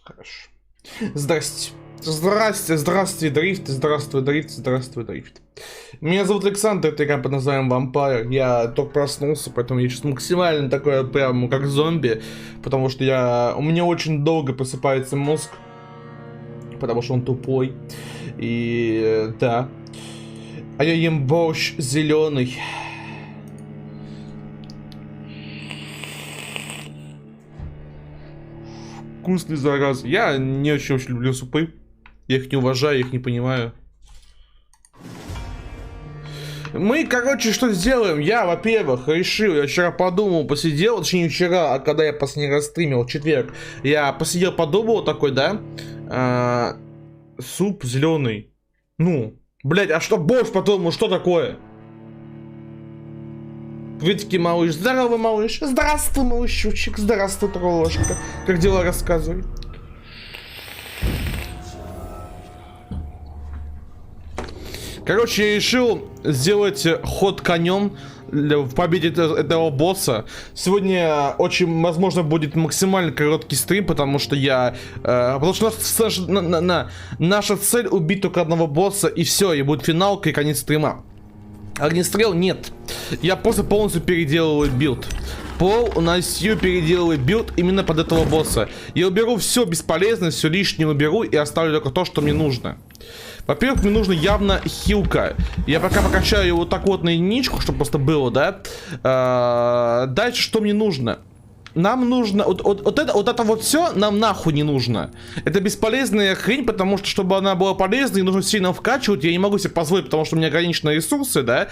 Хорошо. Здрасте. Здравствуй, дрифт, здравствуй, дрифт, здравствуй, дрифт. Меня зовут Александр, это игра под названием Vampyr. Я только проснулся, поэтому я сейчас максимально такой прям как зомби, потому что у меня очень долго просыпается мозг, потому что он тупой. И да. А я ем борщ зеленый. Вкусный, зараза. Я не очень люблю супы. Я их не уважаю, их не понимаю. Мы, короче, что сделаем? Я, во-первых, решил, я вчера подумал, посидел, точнее не вчера, а когда я последний раз стримил, в четверг, я посидел, подумал такой, да? Суп зеленый. Ну, блять, а что борщ подумал, что такое? Приветики, малыш. Здорово, малыш. Здравствуй, малышучек. Здравствуй, троллошка. Как дела, рассказывай. Короче, я решил сделать ход конем в победе этого босса. Сегодня очень, возможно, будет максимально короткий стрим, потому что потому что наша цель убить только одного босса, и все, и будет финалка и конец стрима. Огнестрел нет. Я просто полностью переделываю билд. Полностью переделываю билд именно под этого босса. Я уберу все бесполезное, все лишнее уберу и оставлю только то, что мне нужно. Во-первых, мне нужна явно хилка. Я пока покачаю его вот так вот на единичку, чтобы просто было, да. Дальше что мне нужно? Нам нужно... Вот это вот все нам нахуй не нужно. Это бесполезная хрень, потому что, чтобы она была полезной, нужно сильно вкачивать. Я не могу себе позволить, потому что у меня ограниченные ресурсы, да.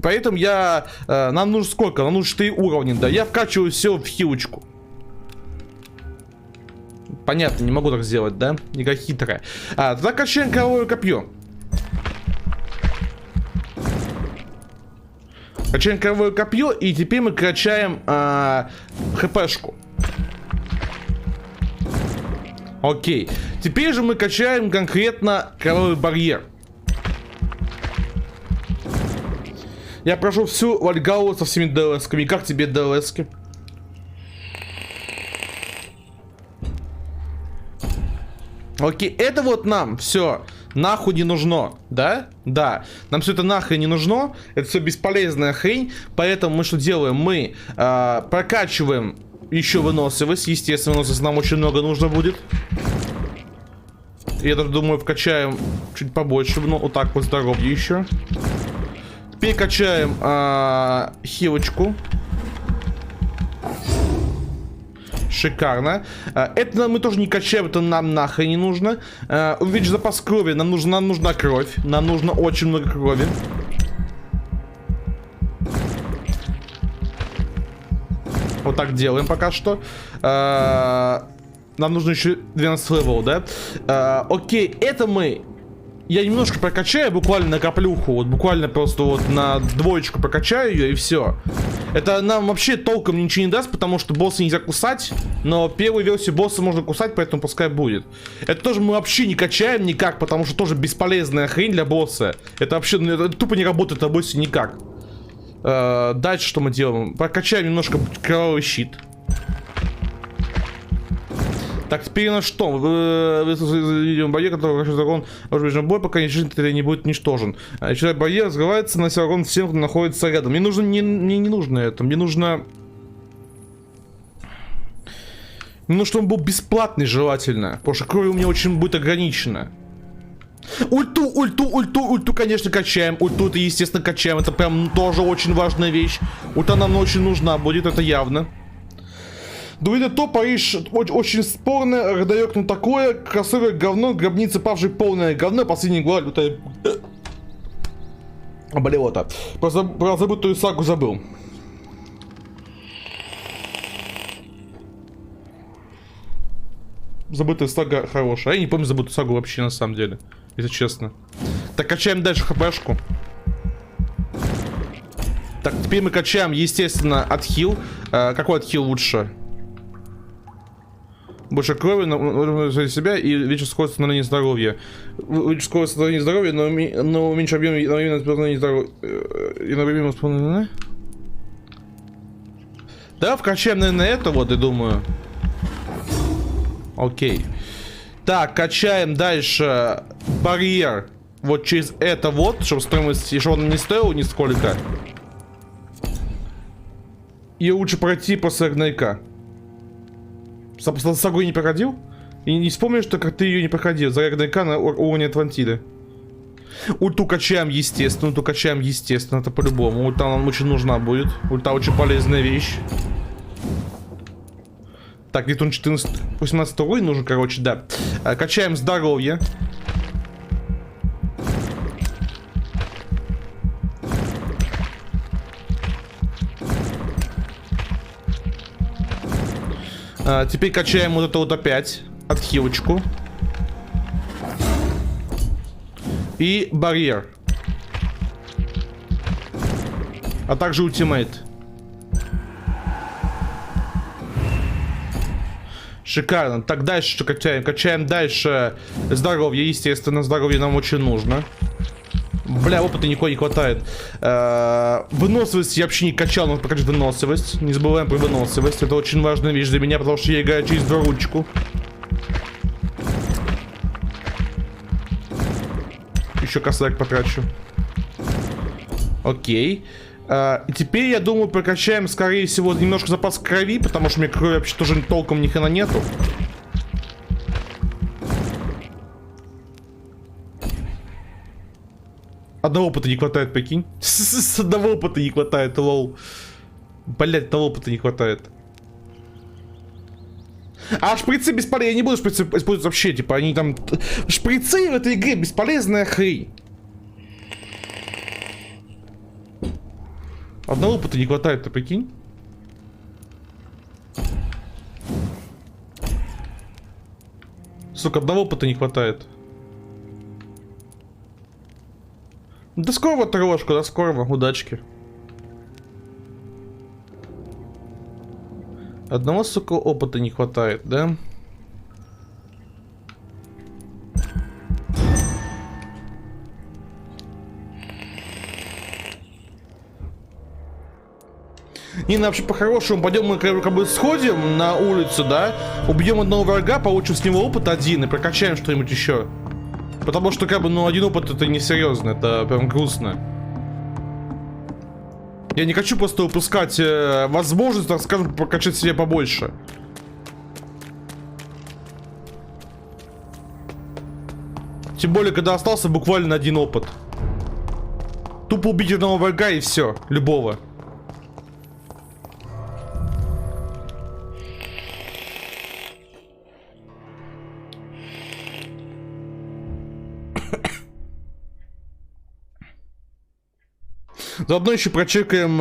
Поэтому нам нужно сколько? Нам нужно 4 уровня, да. Я вкачиваю все в хилочку. Понятно, не могу так сделать, да? Игра хитрая. Тогда качаем кровавое копье. Качаем кровавое копье, и теперь мы качаем хпшку. Окей. Теперь же мы качаем конкретно кровавый барьер. Я прошу всю Вальгалу со всеми ДЛСками. Как тебе ДЛСки? Окей, это вот нам все нахуй не нужно, да? Да, нам все это нахуй не нужно, это все бесполезная хрень, поэтому мы что делаем? Мы прокачиваем еще выносливость, естественно, выносливость нам очень много нужно будет. Я даже думаю, вкачаем чуть побольше, но вот так вот здоровье еще. Теперь качаем хилочку. Шикарно. Это мы тоже не качаем, это нам нахрен не нужно. Увеличить запас крови. Нам нужна кровь. Нам нужно очень много крови. Вот так делаем пока что. Нам нужно еще 12 левел, да? Окей, это мы... Я немножко прокачаю, буквально на каплюху, вот буквально просто вот на двоечку прокачаю ее и все. Это нам вообще толком ничего не даст, потому что босса нельзя кусать, но первую версию босса можно кусать, поэтому пускай будет. Это тоже мы вообще не качаем никак, потому что тоже бесполезная хрень для босса. Это вообще это тупо не работает на боссе никак. Дальше что мы делаем? Прокачаем немножко кровавый щит. Так, теперь у нас что? Видим барьер, который дракон может бой, пока не будет уничтожен. Человек барьер развивается, на урон всем, кто находится рядом. Мне не нужно это. Мне нужно, чтобы он был бесплатный, желательно. Потому что крови у меня очень будет ограничено. Ульту, конечно, качаем. Ульту это, естественно, качаем. Это прям тоже очень важная вещь. Ульта нам очень нужна будет, это явно. Дуэля то, Париж очень спорная, радаёк ну такое, красивое говно, гробница павшей полное говно, последняя глава лютая... Болело-то. Про забытую сагу забыл. Забытая сага хорошая. Я не помню забытую сагу вообще, на самом деле. Если честно. Так, качаем дальше хпшку. Так, теперь мы качаем, естественно, отхил. Какой отхил лучше? Больше крови на себя и вечер скорость становления здоровья. Вечер скорость становления здоровья, но меньше объем и здоровья. И на время восполнения. Да, вкачаем, наверное, это вот, я думаю. Окей. Так, качаем дальше барьер. Вот через это вот, чтобы стоимость, чтобы он не стоил нисколько. И лучше пройти после огнейка. С огонь не проходил? И не вспомнишь, что как ты ее не проходил. За огнейка на уровне Атлантиды. Ульту качаем, естественно. Ульту качаем, естественно. Это по-любому. Ульта нам очень нужна будет. Ульта очень полезная вещь. Так, где-то он 14, 18 уровень нужен, короче, да. Качаем здоровье. Теперь качаем вот это вот опять. Отхилочку. И барьер. А также ультимейт. Шикарно. Так, дальше что качаем? Качаем дальше здоровье. Естественно, здоровье нам очень нужно. Бля, опыта никакой не хватает. Выносливость я вообще не качал, но покажет выносливость. Не забываем про выносливость. Это очень важная вещь для меня, потому что я играю через двуручку. Еще косарь потрачу. Окей. И теперь, я думаю, прокачаем, скорее всего, немножко запас крови, потому что у меня крови вообще тоже толком ни хрена нету. Одного опыта не хватает, прикинь. С одного опыта не хватает, лол. Блять, одного опыта не хватает. А шприцы бесполезны. Я не буду шприцы использовать вообще, типа, они там... Шприцы в этой игре бесполезная хрень. Одного опыта не хватает, ты прикинь? Сука, одного опыта не хватает. До скорого, трошку, до скорого, удачки. Одного, сука, опыта не хватает, да? Не, ну вообще по-хорошему, пойдем мы как бы сходим на улицу, да? Убьем одного врага, получим с него опыт один и прокачаем что-нибудь еще. Потому что как бы, ну, один опыт это несерьезно, это прям грустно. Я не хочу просто упускать возможность, так скажем, прокачать себе побольше. Тем более, когда остался буквально один опыт. Тупо убить одного врага и все, любого. Заодно еще прочекаем,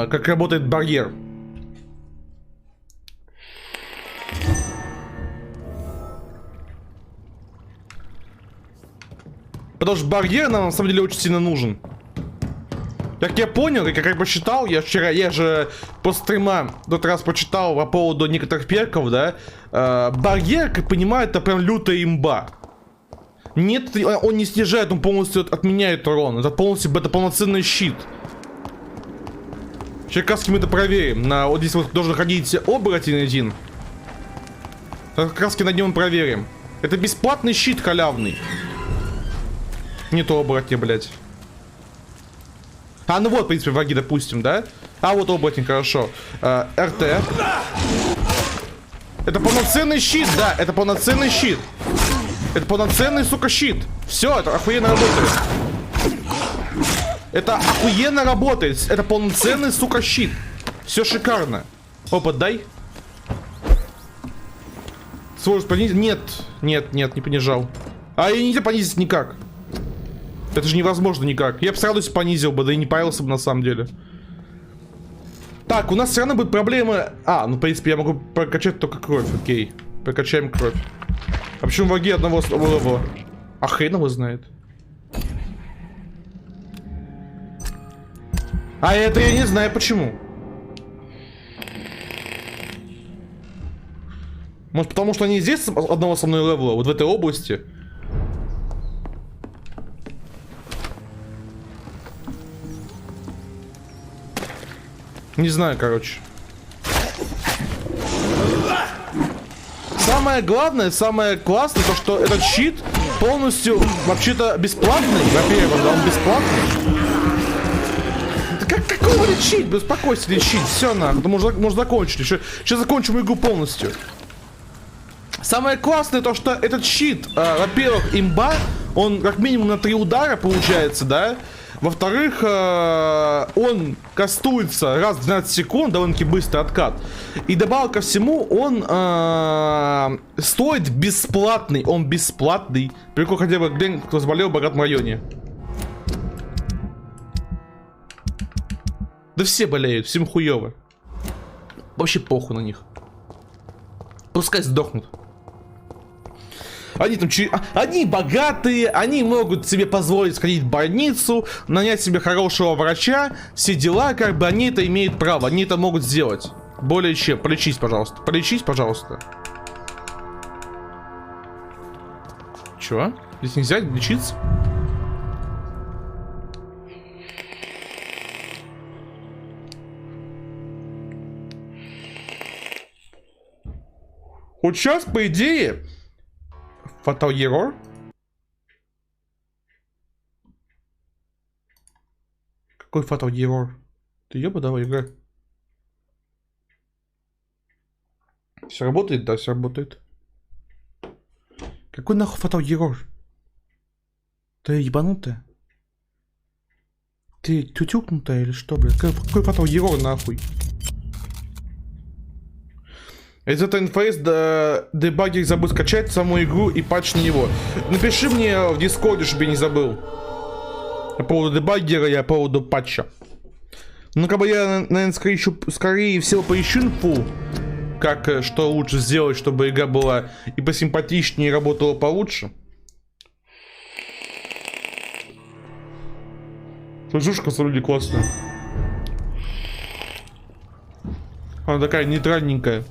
как работает барьер. Потому что барьер нам на самом деле очень сильно нужен. Как я понял, и как я посчитал, я же после стрима в тот раз почитал по поводу некоторых перков, да. Барьер, как понимаю, это прям лютая имба. Нет, он не снижает, он полностью отменяет урон. Это полноценный щит. Сейчас мы это проверим. Вот здесь вот должен ходить оборотень один. Как раз над ним проверим. Это бесплатный щит халявный. Нету оборотня, блядь. А, ну вот, в принципе, враги, допустим, да? А, вот оборотень, хорошо. РТ. Это полноценный щит, да, это полноценный щит. Это полноценный, сука, щит. Все, это охуенно работает. Это охуенно работает. Это полноценный, сука, щит. Все шикарно. Опыт дай. Сложность понизить? Нет. Нет, нет, не понижал. А и нельзя понизить никак. Это же невозможно никак. Я бы с радостью понизил бы, да и не парился бы на самом деле. Так, у нас все равно будет проблемы. А, ну в принципе я могу прокачать только кровь, окей. Прокачаем кровь. А почему враги одного слова? А хрен его знает. А это я не знаю почему. Может потому что они здесь одного со мной левела, вот в этой области. Не знаю, короче. Самое главное, самое классное, то что этот щит полностью вообще-то бесплатный. Во-первых, да, он бесплатный. Какой лечить? Успокойся, лечить. Все, нахуй. Можно закончить. Сейчас закончим игру полностью. Самое классное то, что этот щит, во-первых, имба, он как минимум на 3 удара получается, да? Во-вторых, он кастуется раз в 12 секунд, довольно-таки быстрый откат. И добавок ко всему, он стоит бесплатный. Он бесплатный. Прикол, хотя бы глянь, кто заболел в богатом районе. Да все болеют, всем хуёво. Вообще похуй на них. Пускай сдохнут. Они там они богатые, они могут себе позволить сходить в больницу, нанять себе хорошего врача, все дела, как бы они это имеют право, они это могут сделать. Более чем. Полечись, пожалуйста. Полечись, пожалуйста. Чё? Здесь нельзя лечиться? Вот сейчас, по идее, фатал-ерор. Какой фатал-ерор? Ты ебаная игра. Все работает? Да, все работает. Какой нахуй фатал-ерор? Ты ебанутая? Ты тютюкнутая или что, блядь? Какой фатал-ерор нахуй? Из этого инфейс дебаггер забыл скачать саму игру и патч на него. Напиши мне в дискорде, чтобы я не забыл. По поводу дебаггера и по поводу патча. Ну, как бы я, наверное, скорее всего поищу инфу. Как, что лучше сделать, чтобы игра была и посимпатичнее, и работала получше. Жушка, вроде классная. Она такая нейтральненькая.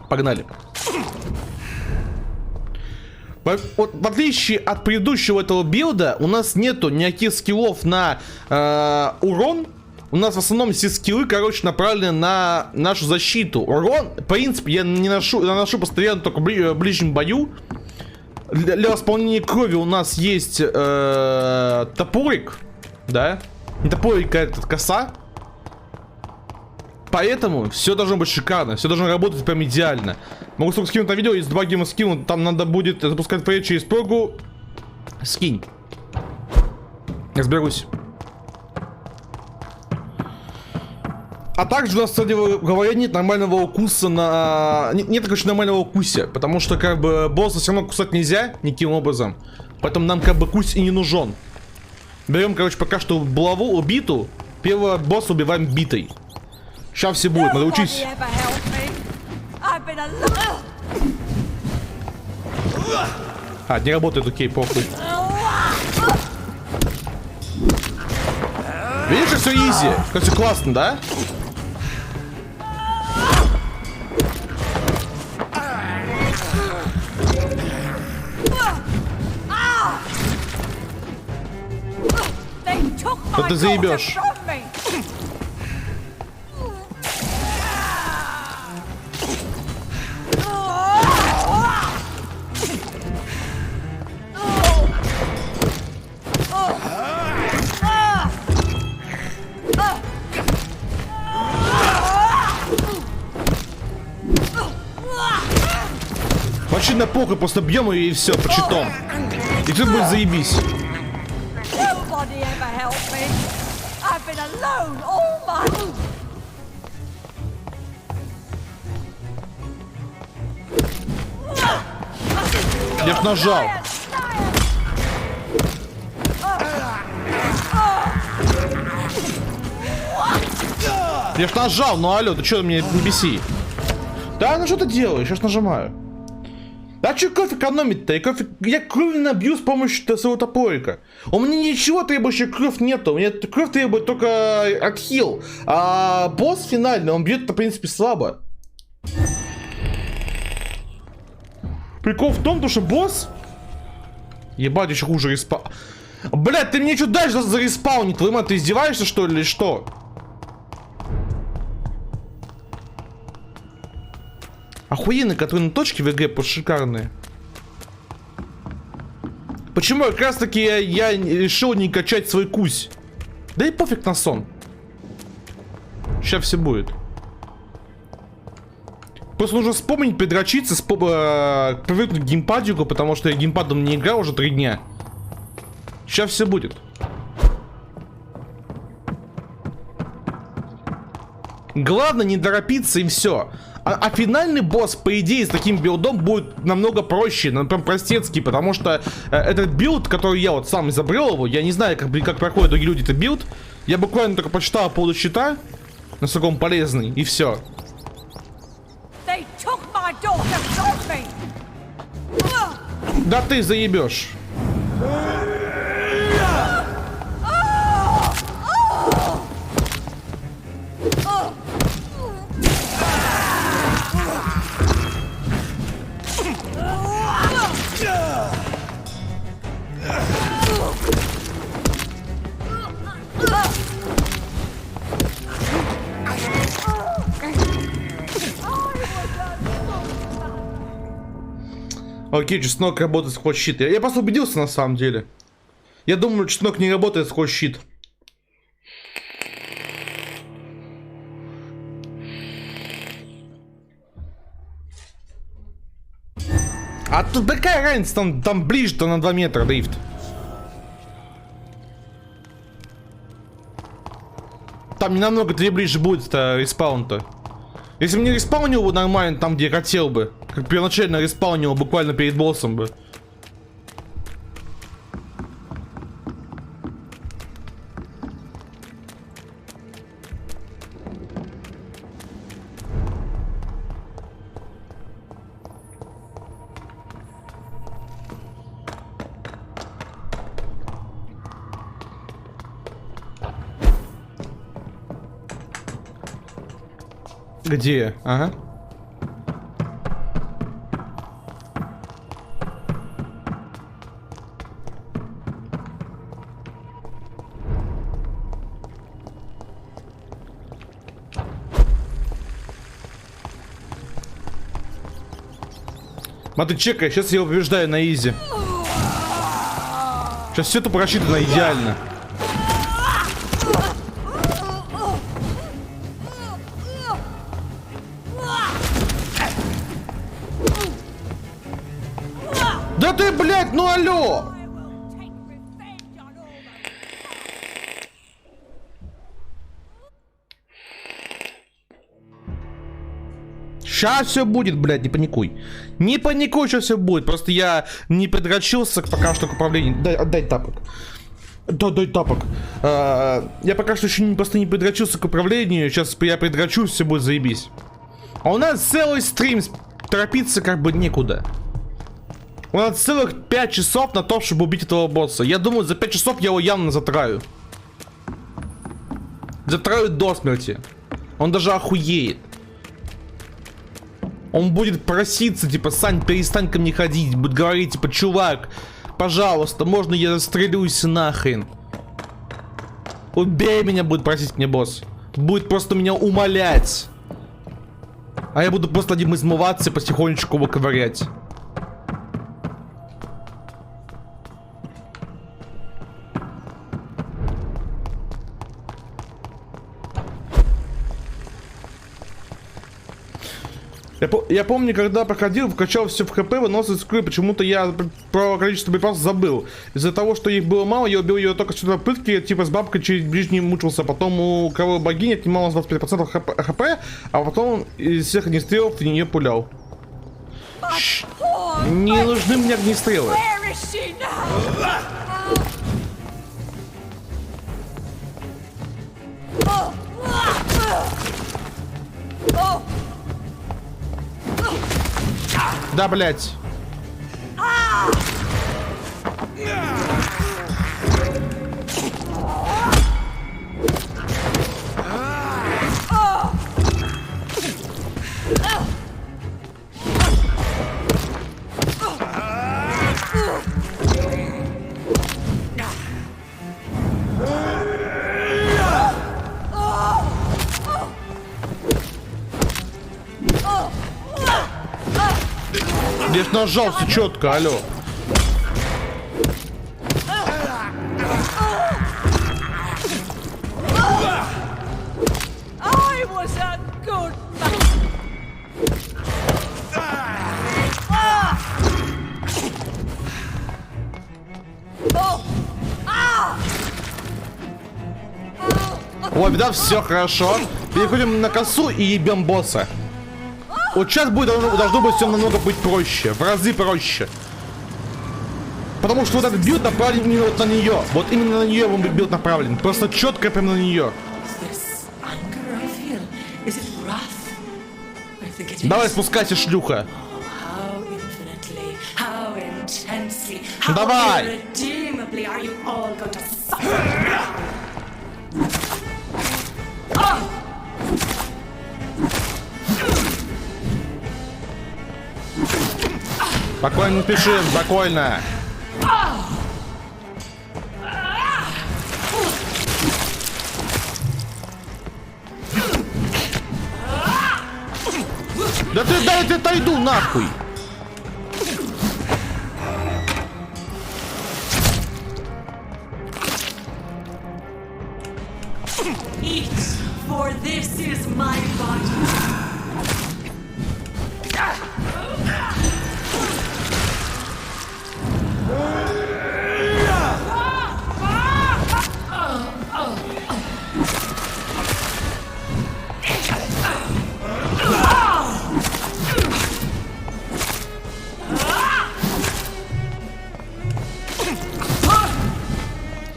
Погнали. Вот, в отличие от предыдущего этого билда, у нас нету никаких скиллов на урон. У нас в основном все скиллы, короче, направлены на нашу защиту. Урон, в принципе, я наношу постоянно только в ближнем бою. Для восполнения крови у нас есть топорик, да? Не топорик, а этот коса. Поэтому все должно быть шикарно, все должно работать прям идеально. Могу только скинуть на видео, если 2 гейма скину, там надо будет запускать проект через прогу. Скинь. Разберусь. А также у нас, кстати говоря, нет нормального укуса на... Нет, короче, нормального укуса, потому что, как бы, босса все равно кусать нельзя никаким образом. Поэтому нам, как бы, кусь и не нужен. Берем, короче, пока что булаву, убиту. Первого босса убиваем битой. Сейчас все будет, надо учись. А, не работает, окей, похуй. Видишь, как все изи, как все классно, да? Что ты заебешь? Вообще на похуй, просто бьем ее и все, по читам. И все будет заебись. Я ж нажал. Я ж нажал, ну алло, ты что меня не беси? Да, ну что ты делаешь? Я ж нажимаю. Да что кровь экономить-то? Я кровь набью с помощью своего топорика. У меня ничего требующего кровь нету. У меня кровь требует только отхил. А босс финальный, он бьет-то, в принципе, слабо. Прикол в том, что босс... Ебать, еще хуже респа... Блядь, ты мне что дальше зареспаунит? Твою мать, ты издеваешься, что ли, или что? Охуенные, которые на точке в игре, просто шикарные. Почему как раз таки я решил не качать свой кусь? Да и пофиг на сон. Сейчас все будет. Просто нужно вспомнить, придрочиться, привыкнуть к геймпадику, потому что я геймпадом не играл уже 3 дня. Сейчас все будет. Главное не торопиться и все. А финальный босс, по идее, с таким билдом будет намного проще, например, простецкий, потому что этот билд, который я вот сам изобрел его, я не знаю, как проходят другие люди этот билд. Я буквально только почитал по поводу щита, насколько он полезный, и все. Да ты заебешь. Окей, чеснок работает сквозь щит. Я просто убедился на самом деле. Я думаю, чеснок не работает сквозь щит. А тут какая разница? Там ближе-то на 2 метра дрифт. Там не намного ближе будет респаун-то. Если бы не респаунил бы нормально там, где я хотел бы. Как первоначально респаунил буквально перед боссом бы. Где? Ага. Смотри, чекай, сейчас я его побеждаю на изи. Сейчас все это просчитано идеально. Да ты, блядь, ну алло! Сейчас все будет, блядь, не паникуй. Не паникуй, сейчас все будет. Просто я не подрочился пока что к управлению. Отдай тапок. Да, дай тапок. Я пока что еще просто не подрочился к управлению. Сейчас я подрочусь, все будет заебись. А у нас целый стрим. Торопиться как бы некуда. У нас целых 5 часов на то, чтобы убить этого босса. Я думаю, за 5 часов я его явно затраю. Затраю до смерти. Он даже охуеет. Он будет проситься, типа, Сань, перестань ко мне ходить. Будет говорить, типа, чувак, пожалуйста, можно я застрелюсь нахрен? Убей меня, будет просить мне босс. Будет просто меня умолять. А я буду просто одним измываться и потихонечку его ковырять. Я помню, когда проходил, вкачал все в хп, вынос из игры, почему-то я про количество боеприпасов забыл. Из-за того, что их было мало, я убил ее только с попытки, типа с бабкой через ближний мучился. Потом у кого богини отнималось 25% хп, а потом из всех огнестрелов в нее пулял. Не нужны мне огнестрелы. Да, блять. Shift нажал, все четко, алло. Вот, да, все хорошо. Переходим на косу и ебем босса. Вот сейчас должно быть все намного быть проще. В разы проще. Потому что вот этот билд направлен именно вот на нее. Вот именно на нее он билд направлен. Просто четко прямо на нее. Давай спускайся, шлюха. Давай! Спокойно пиши, спокойно. Да ты дай ты отойду нахуй. For this is my body.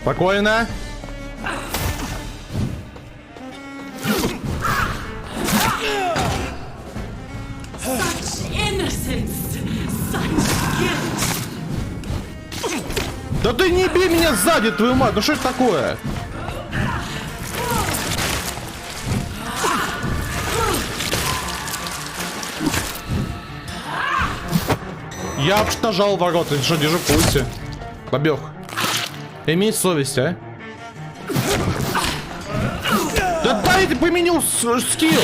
Спокойно. Да ты не бей меня сзади, твою мать, ну что это такое? Я нажал ворота, ты что, держу в пульсе? Побег. Имей совесть, а? Да дай ты поменял скилл!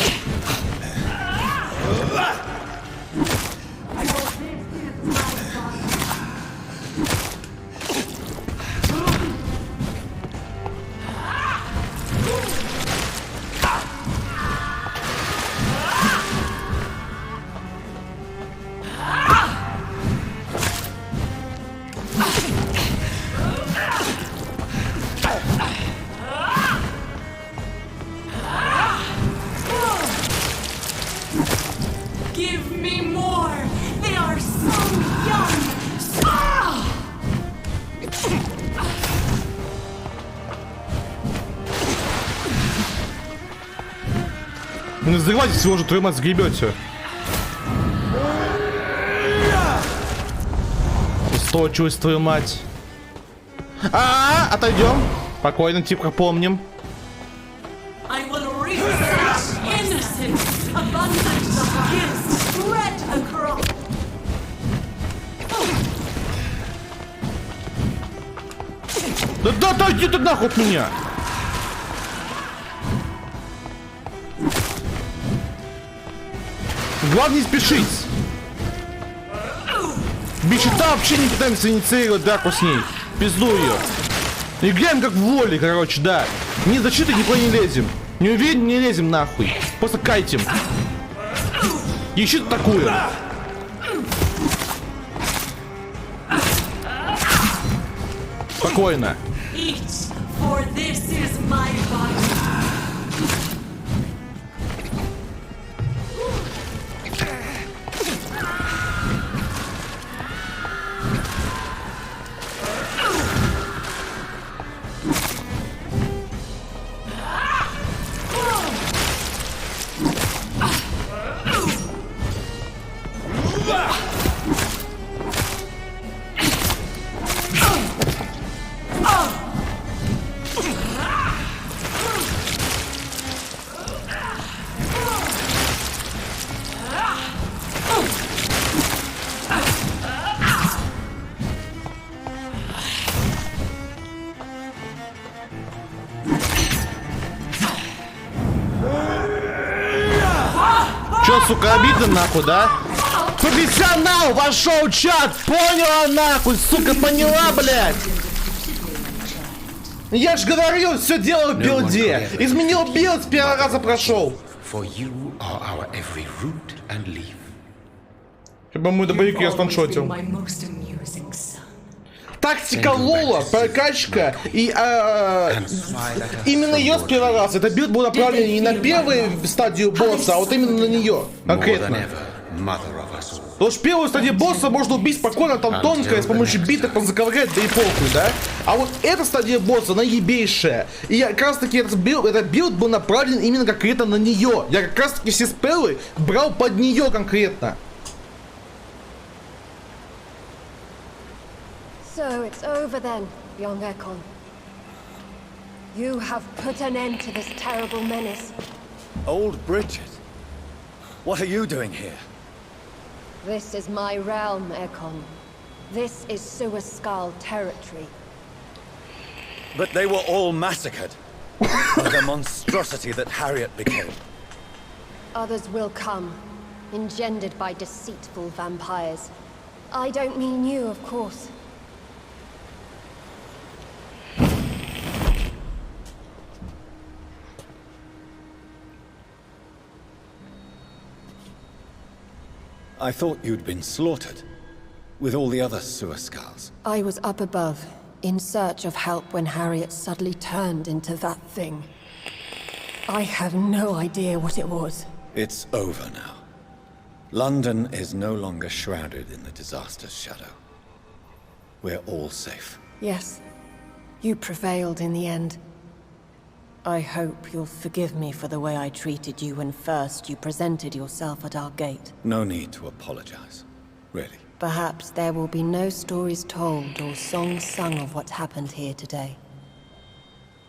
Не взрывайтесь, его же твою мать сгребете. Устойчивость, твою мать. Отойдем. Спокойно, типа помним. Да отойди ты нахуй от меня. Главное не спешить. Бичета вообще не пытаемся инициировать драку с ней. Пизду ее. Играем как в воле, короче, да. Ни защиты никуда не лезем. Не уверен, не лезем нахуй. Просто кайтим. Ищи такую. Спокойно. Чё, сука, обидно нахуй, да? Профессионал вошел в чат! Поняла нахуй, сука, поняла, блядь! Я ж говорил, все дело в билде. Изменил билд, с первого раза прошел. Чтобы мы до боевики я спаншотил. Тактика Лола, прокачка и именно ее с первого раза. Это билд был направлен не на первую стадию босса, а вот именно на нее конкретно. Потому что первую стадию босса можно убить спокойно, там тонко, с помощью биток он заковыряет, да и похуй, да? А вот эта стадия босса, она ебейшая. И я как раз таки этот билд был направлен именно конкретно на нее. Я как раз таки все спеллы брал под нее конкретно. So it's over then, young Ekon. You have put an end to this terrible menace. Old Bridget, what are you doing here? This is my realm, Ekon. This is Suascal territory. But they were all massacred by the monstrosity that Harriet became. Others will come, engendered by deceitful vampires. I don't mean you, of course. I thought you'd been slaughtered, with all the other Suascals. I was up above, in search of help when Harriet suddenly turned into that thing. I have no idea what it was. It's over now. London is no longer shrouded in the disaster's shadow. We're all safe. Yes, you prevailed in the end. I hope you'll forgive me for the way I treated you when first you presented yourself at our gate. No need to apologize, really. Perhaps there will be no stories told or songs sung of what happened here today.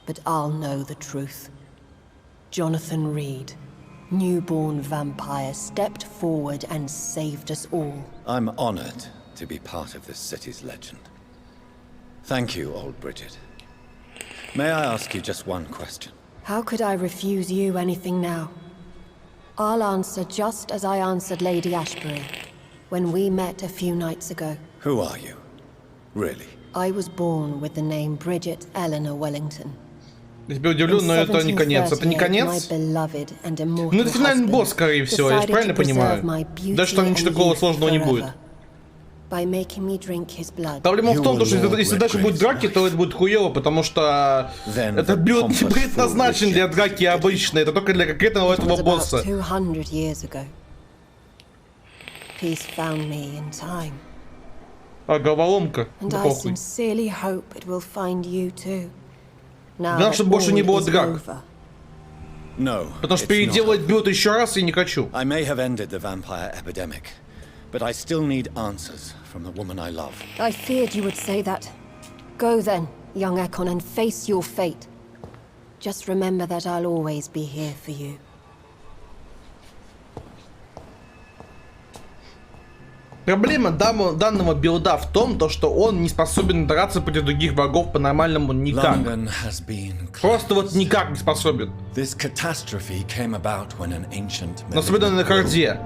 But I'll know the truth. Jonathan Reed, newborn vampire, stepped forward and saved us all. I'm honored to be part of this city's legend. Thank you, old Bridget. May I ask you just one question? How could I refuse you anything now? I'll answer just as I answered Lady Ashbury when we met a few nights ago. Who are you? Really? I was born with the name Bridget Eleanor Wellington. Я тебя удивлю, но это не конец. Это не конец? Ну это финальный босс, скорее всего, я же правильно понимаю? Дальше там ничего такого сложного не будет. Проблема в том, что если дальше будет драки, то это будет хуево, потому что это билд не предназначен для драки обычно, это только для конкретного этого босса. А, головоломка. Да похуй. Главное, чтобы больше не было драк. Потому что переделать билд еще раз я не хочу. But I still need answers from the woman I love. I feared you would say that. Go then, young Ekon, and face your fate. Just remember that I'll always be here for you. Проблема данного билда в том, что он не способен драться против других врагов по-нормальному никак. Просто вот никак не способен. Особенно на харде.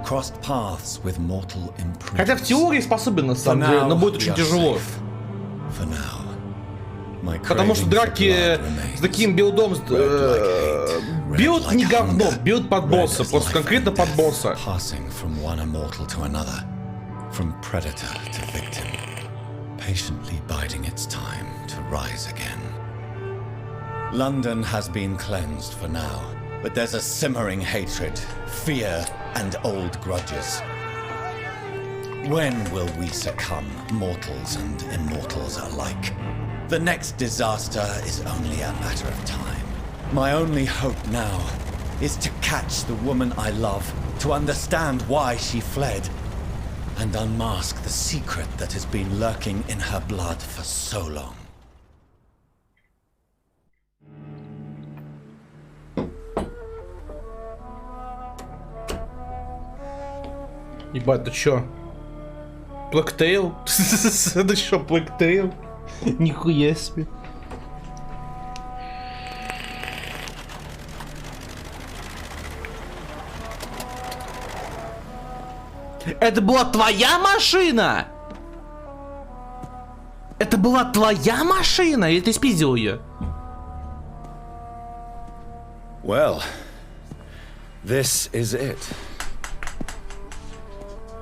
Хотя в теории способен на самом деле, но будет очень тяжело. Потому что драки с таким билдом... билд не говно, билд под босса, просто конкретно под босса. From predator to victim, patiently biding its time to rise again. London has been cleansed for now, but there's a simmering hatred, fear, and old grudges. When will we succumb, mortals and immortals alike? The next disaster is only a matter of time. My only hope now is to catch the woman I love, to understand why she fled, and unmask the secret that has been lurking in her blood for so long. Ебать, это чё? Плэктейл? Это чё, Плэктейл? Нихуя себе. Это была твоя машина? Это была твоя машина? Или ты спиздил ее? Well, this is it.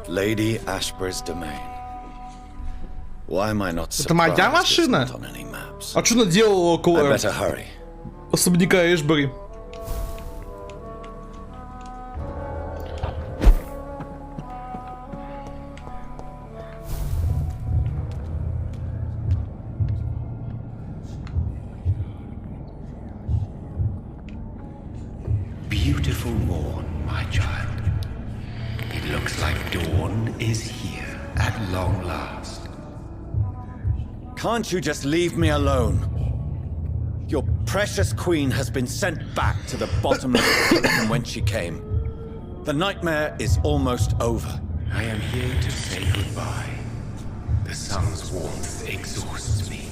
Lady Ashbur's domain. Why am I not Это моя surprised it's машина? not on any maps? А что она делала I около better hurry. особняка Эшбери? Beautiful morn, my child. It looks like dawn is here at long last. Can't you just leave me alone? Your precious queen has been sent back to the bottomless pit from whence she came. The nightmare is almost over. I am here to say goodbye. The sun's warmth exhausts me.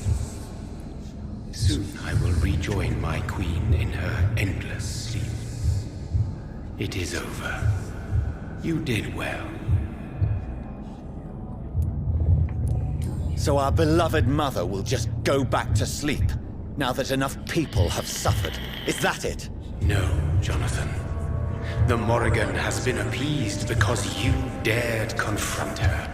Soon I will rejoin my queen in her endless sleep. It is over. You did well. So our beloved mother will just go back to sleep, now that enough people have suffered. Is that it? No, Jonathan. The Morrigan has been appeased because you dared confront her.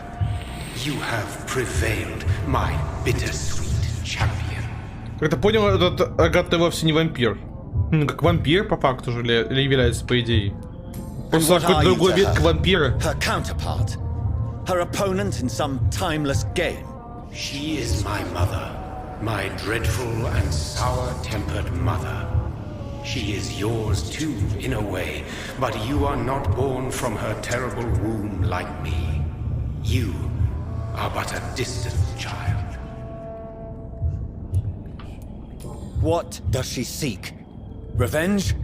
You have prevailed, my bittersweet champion. Как ты понял, этот Агата вовсе не вампир. Ну, как вампир, по факту же является, по идее. And Просто what какой-то are you другой to ветка her? вампира. Her counterpart? Her opponent in some timeless game? She is my mother, my dreadful and sour-tempered mother. She is yours too, in a way, but you are not born from her terrible womb like me. You are but a distant child. What does she seek? Revenge?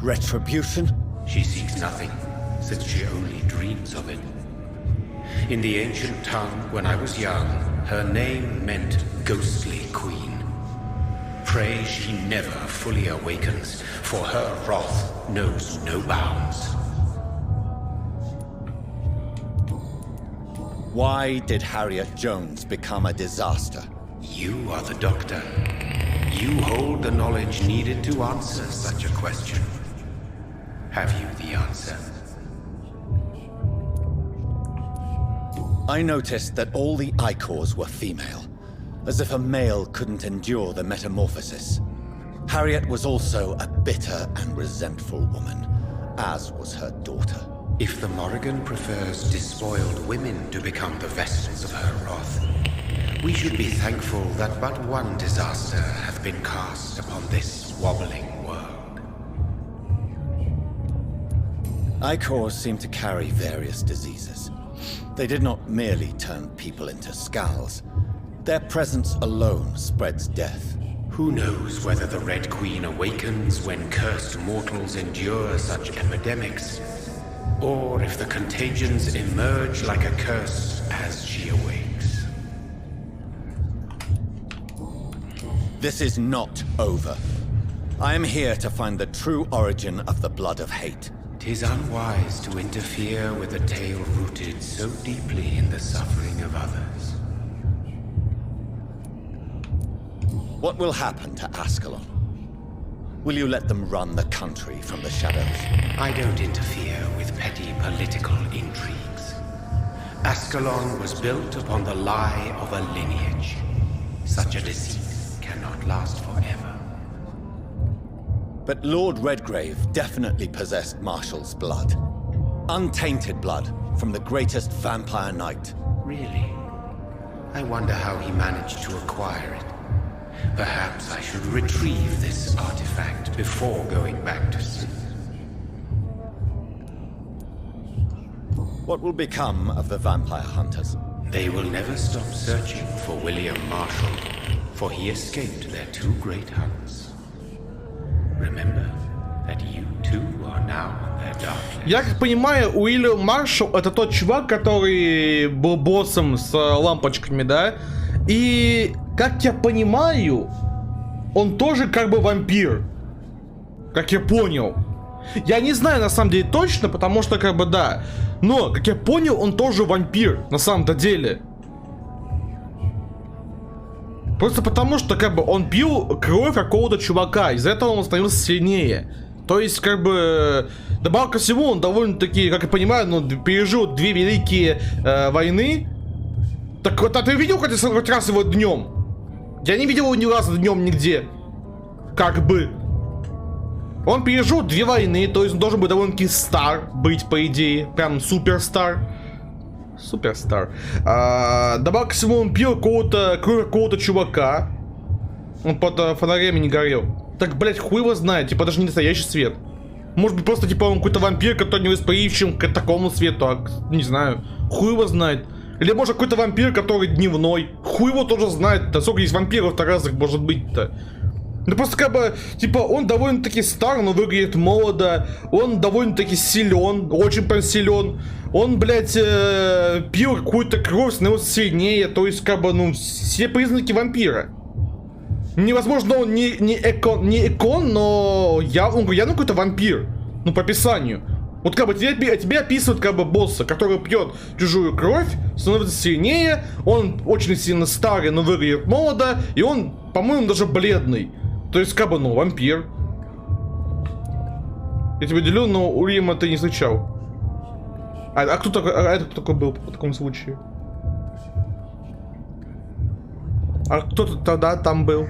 Retribution? She seeks nothing, since she only dreams of it. In the ancient tongue, when I was young, her name meant ghostly queen. Pray she never fully awakens, for her wrath knows no bounds. Why did Harriet Jones become a disaster? You are the doctor. You hold the knowledge needed to answer such a question. Have you the answer? I noticed that all the Icors were female, as if a male couldn't endure the metamorphosis. Harriet was also a bitter and resentful woman, as was her daughter. If the Morrigan prefers despoiled women to become the vessels of her wrath, we should be thankful that but one disaster hath been cast upon this wobbling world. Icors seem to carry various diseases. They did not merely turn people into skulls. Their presence alone spreads death. Who knows whether the Red Queen awakens when cursed mortals endure such epidemics, or if the contagions emerge like a curse as she awakes. This is not over. I am here to find the true origin of the blood of hate. 'Tis unwise to interfere with a tale rooted so deeply in the suffering of others. What will happen to Ascalon? Will you let them run the country from the shadows? I don't interfere with petty political intrigues. Ascalon was built upon the lie of a lineage. Such a deceit cannot last forever. But Lord Redgrave definitely possessed Marshall's blood. Untainted blood from the greatest vampire knight. Really? I wonder how he managed to acquire it. Perhaps I should retrieve this artifact before going back to sleep. What will become of the vampire hunters? They will never stop searching for William Marshall, for he escaped their two great hunts. Remember that you too are now on their darkness. Я как понимаю, Уильям Маршалл это тот чувак, который был боссом с лампочками, да? И как я понимаю, он тоже как бы вампир. Как я понял. Я не знаю на самом деле точно, потому что как бы да. Но, как я понял, он тоже вампир на самом-то деле. Просто потому что как бы он пил кровь какого-то чувака, из-за этого он становился сильнее. То есть как бы добавок ко всему он довольно-таки, как я понимаю, ну, пережил 2 великие войны. Так вот, а ты видел хоть раз его днем? Я не видел его ни разу днем нигде. Как бы. Он пережил 2 войны, то есть он должен быть довольно-таки стар быть, по идее. Прям суперстар. Суперстар. Добавок ко всему он пил кровь какого-то чувака. Он под фонарями не горел. Так, блять, хуй его знает, типа даже не настоящий свет. Может быть просто типа он какой-то вампир, который не восприимчив к такому свету, а не знаю. Хуй его знает. Или может какой-то вампир, который дневной. Хуй его тоже знает. Да сколько есть вампиров-то разных может быть-то. Ну просто как бы, типа, он довольно-таки стар, но выглядит молодо. Он довольно-таки силен, очень прям силен. Он, блядь, пил какую-то кровь, становился сильнее. То есть, как бы, ну, все признаки вампира. Невозможно, он не икон, но явно какой-то вампир. Ну, по описанию. Вот как бы тебе описывают как бы босса, который пьет чужую кровь, становится сильнее. Он очень сильно старый, но выглядит молодо. И он, по-моему, даже бледный. То есть, как бы, ну, вампир. Я тебе делю, но Уильяма ты не встречал. А кто такой, это кто такой был в таком случае? А кто-то тогда там был?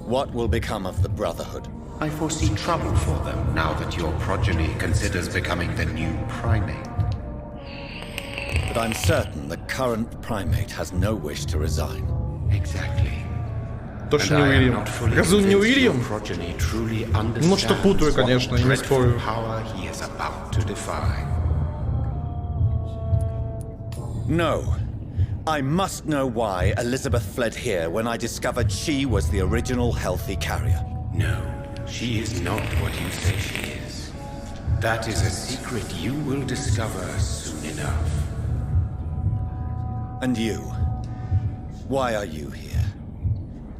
What will become of the Brotherhood? I foresee trouble for them now that your progeny considers becoming the new primate. But I'm certain the current primate has no wish to resign. Exactly. Точно не Уильям. Разве он не Уильям? Ну что путаю, конечно, не спорю. No. I must know why Elizabeth fled here when I discovered she was the original healthy carrier. No, she is not what you say she is. That is a secret you will discover soon enough. And you? Why are you here?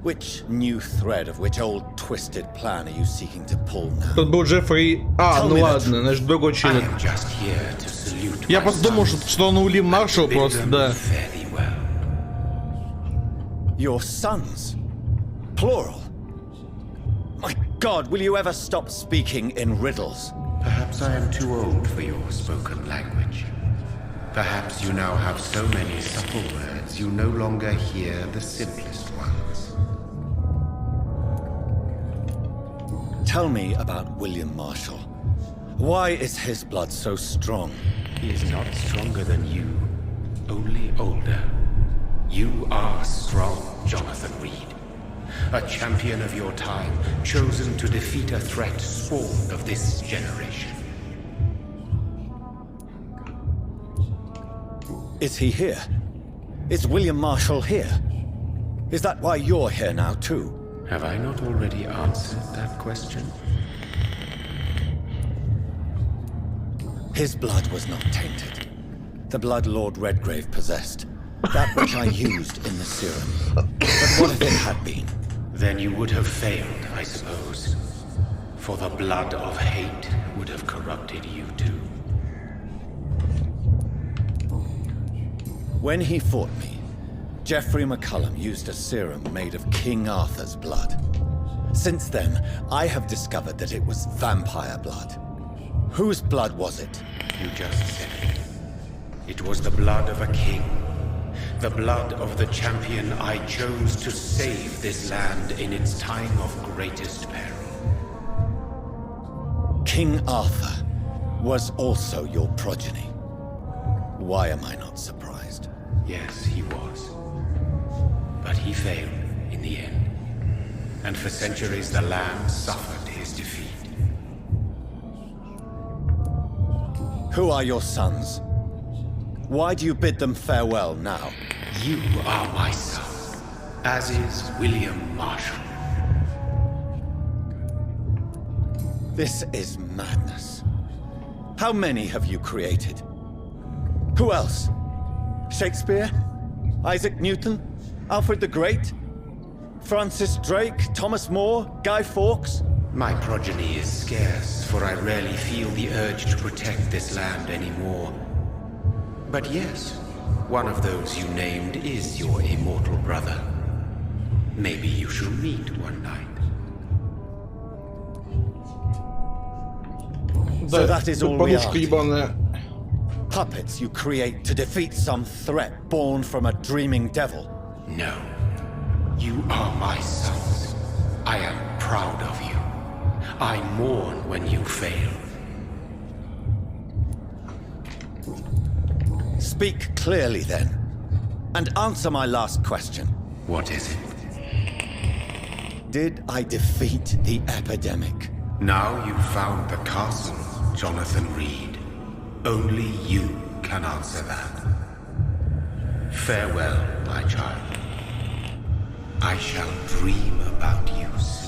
Which new thread of which old twisted plan are you seeking to pull now? Тут был Джеффри... ну ладно, значит другой человек. Я просто думал, что он Уильям Маршалл просто, да. Your sons? Plural? My God, will you ever stop speaking in riddles? Perhaps I am too old for your spoken language. Perhaps you now have so many subtle words you no longer hear the simplest ones. Tell me about William Marshall. Why is his blood so strong? He is not stronger than you, only older. You are strong, Jonathan Reed. A champion of your time, chosen to defeat a threat spawned of this generation. Is he here? Is William Marshall here? Is that why you're here now, too? Have I not already answered that question? His blood was not tainted. The blood Lord Redgrave possessed. That which I used in the serum. But what if it had been? Then you would have failed, I suppose. For the blood of hate would have corrupted you too. When he fought me, Geoffrey McCullum used a serum made of King Arthur's blood. Since then, I have discovered that it was vampire blood. Whose blood was it? You just said it. It was the blood of a king. The blood of the champion I chose to save this land in its time of greatest peril. King Arthur was also your progeny. Why am I not surprised? Yes, he was. But he failed in the end. And for centuries the land suffered his defeat. Who are your sons? Why do you bid them farewell now? You are my son, as is William Marshall. This is madness. How many have you created? Who else? Shakespeare? Isaac Newton? Alfred the Great? Francis Drake? Thomas More? Guy Fawkes? My progeny is scarce, for I rarely feel the urge to protect this land anymore. But yes, one of those you named is your immortal brother. Maybe you shall meet one night. So that is all we Подушка ебаная. Puppets you create to defeat some threat born from a dreaming devil. No. You are my sons. I am proud of you. I mourn when you fail. Speak clearly then, and answer my last question. What is it? Did I defeat the epidemic? Now you've found the castle, Jonathan Reed. Only you can answer that. Farewell, my child. I shall dream about you soon.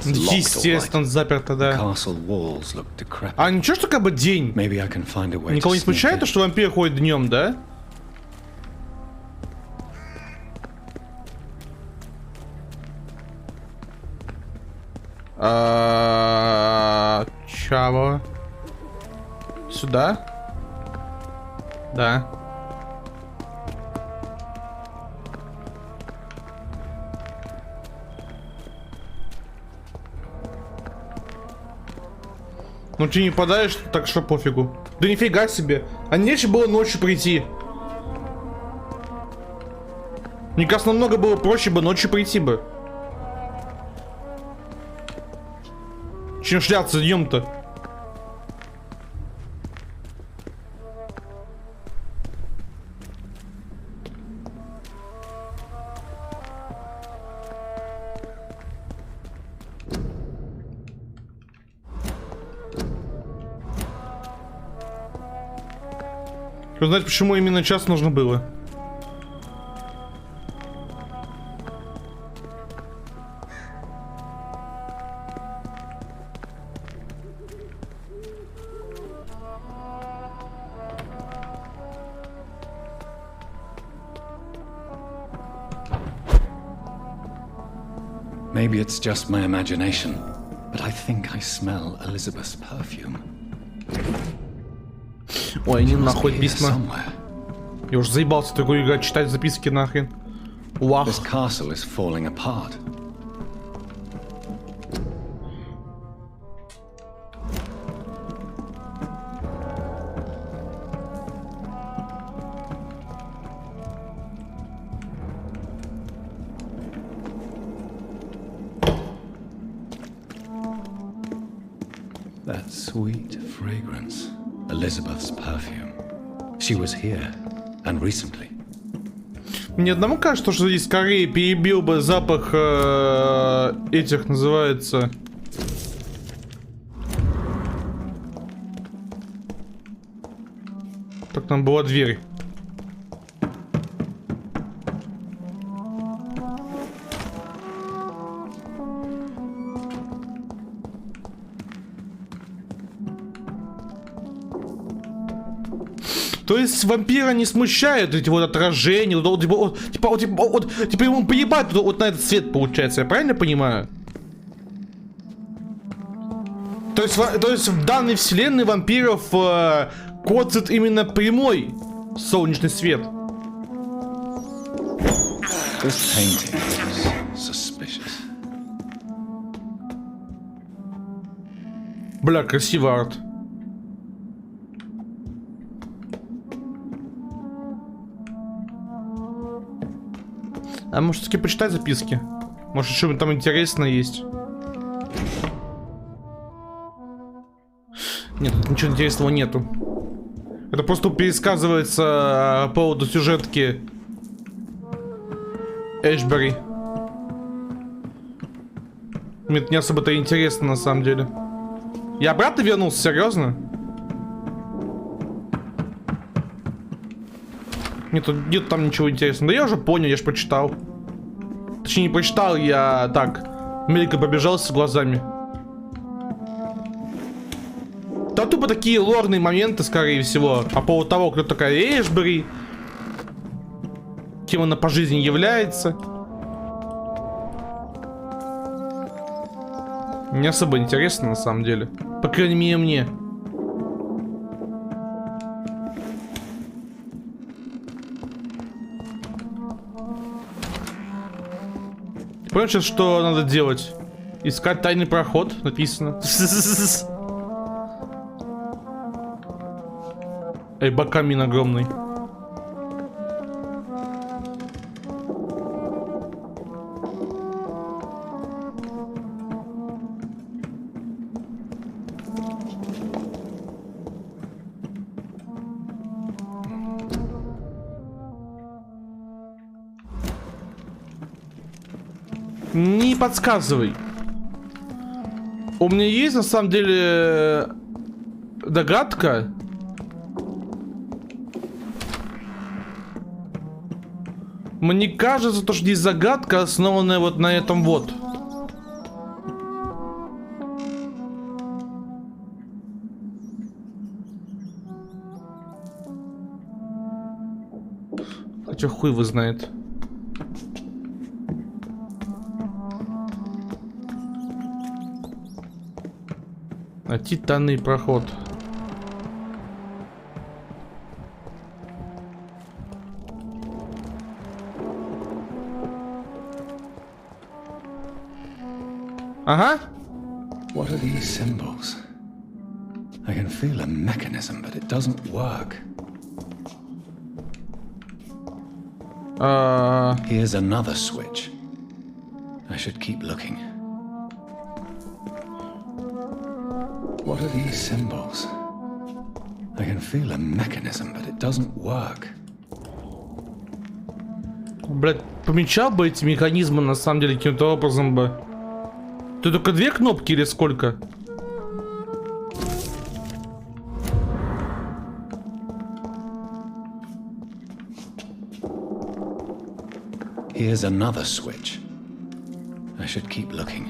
Естественно, заперто, да. А ничего, что как бы день? Никого не смущает то, что вампир ходит днем, да? Чего? Сюда? Да. Ну ты не подаешь, так что пофигу. Да нифига себе. А нечего было ночью прийти. Мне кажется, намного было проще бы ночью прийти бы. Чем шляться днем-то. Узнать, почему именно час нужно было. Maybe it's just my imagination, but I think I smell Elizabeth's perfume. Ой, не нахуй письма. Я уже заебался такую играть, читать записки нахрен. Вах. This castle is falling apart. That sweet fragrance. Elizabeth's perfume. She was here, and recently. Мне одному кажется, что здесь скорее перебил бы запах этих, называется... Так, там была дверь. То есть вампира не смущают эти вот отражения, типа ему поебать вот на этот свет, получается, я правильно понимаю? То есть в данной вселенной вампиров коцает именно прямой солнечный свет. This painting is suspicious. Бля, красивый арт. А может все-таки почитать записки? Может что-нибудь там интересное есть? Нет, тут ничего интересного нету. Это просто пересказывается по поводу сюжетки Эшбери. Мне это не особо-то интересно на самом деле. Я обратно вернулся, серьезно? Нет там ничего интересного. Да я уже понял, я же прочитал. Точнее, не прочитал, я так мельком побежался глазами. Там тупо такие лорные моменты, скорее всего, по поводу того, кто такая Эшбери. кем она по жизни является. Не особо интересно, на самом деле. По крайней мере, мне. Понимаешь, сейчас что надо делать? Искать тайный проход, написано. Эй, бокамин огромный. Не подсказывай. У меня есть на самом деле догадка. Мне кажется, то, что здесь загадка, основанная вот на этом вот. Хотя хуй его знает. Титанный проход. Ага. What are these symbols? I can feel a mechanism, but it doesn't work. Here's another switch. I should keep looking. What are these symbols? I can feel a mechanism, but it doesn't work. Блять, помечал бы эти механизмы на самом деле каким-то образом бы. Ты только две кнопки или сколько? Here's another switch. I should keep looking.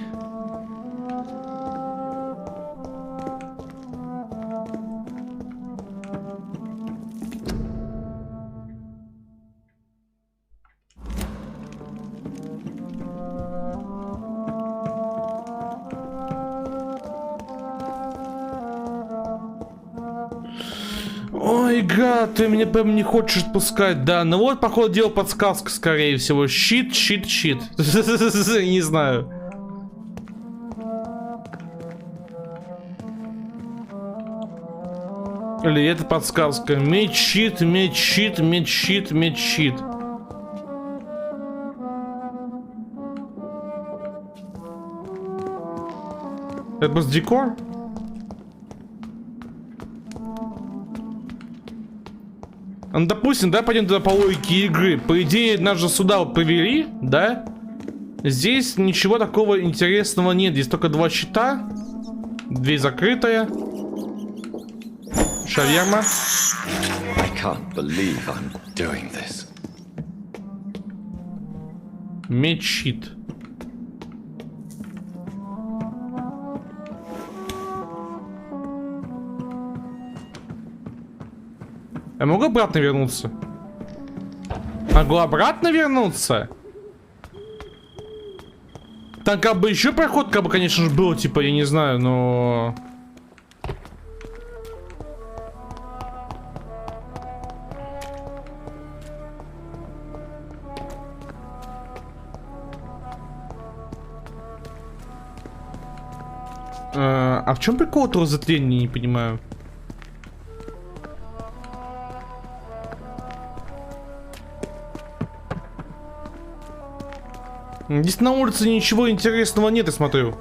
Ой, игра, ты меня прям не хочешь отпускать, да? Ну вот, походу, дела подсказка, скорее всего. Щит. Не знаю. Или это подсказка. Щит. Это просто декор? Ну, допустим, да, пойдем туда по логике игры. По идее, нас же сюда вот привели, да? Здесь ничего такого интересного нет. Здесь только два щита. Дверь закрытая. Шаверма. I can't believe I'm doing this. Меч-щит. Я могу обратно вернуться? Могу обратно вернуться? Там как бы еще проход, как бы, конечно же, был, типа, я не знаю, но... А в чем прикол этого затления, не понимаю? Здесь на улице ничего интересного нет, я смотрю.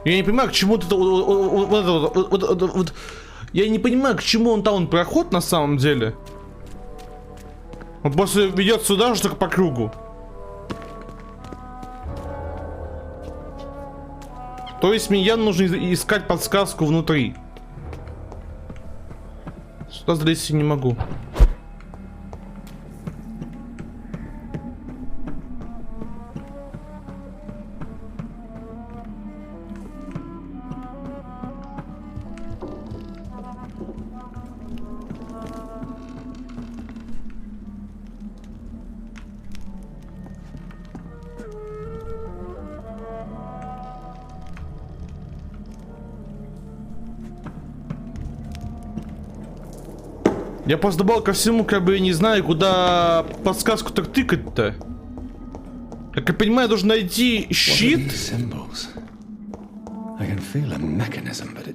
Я не понимаю, к чему вот, я не понимаю, к чему он там проход на самом деле. Он просто ведет сюда же только по кругу. То есть мне нужно искать подсказку внутри. Сюда залезть я не могу. Я просто добавил ко всему, как бы, не знаю, куда подсказку-то тыкать-то. Как я понимаю, должен найти щит.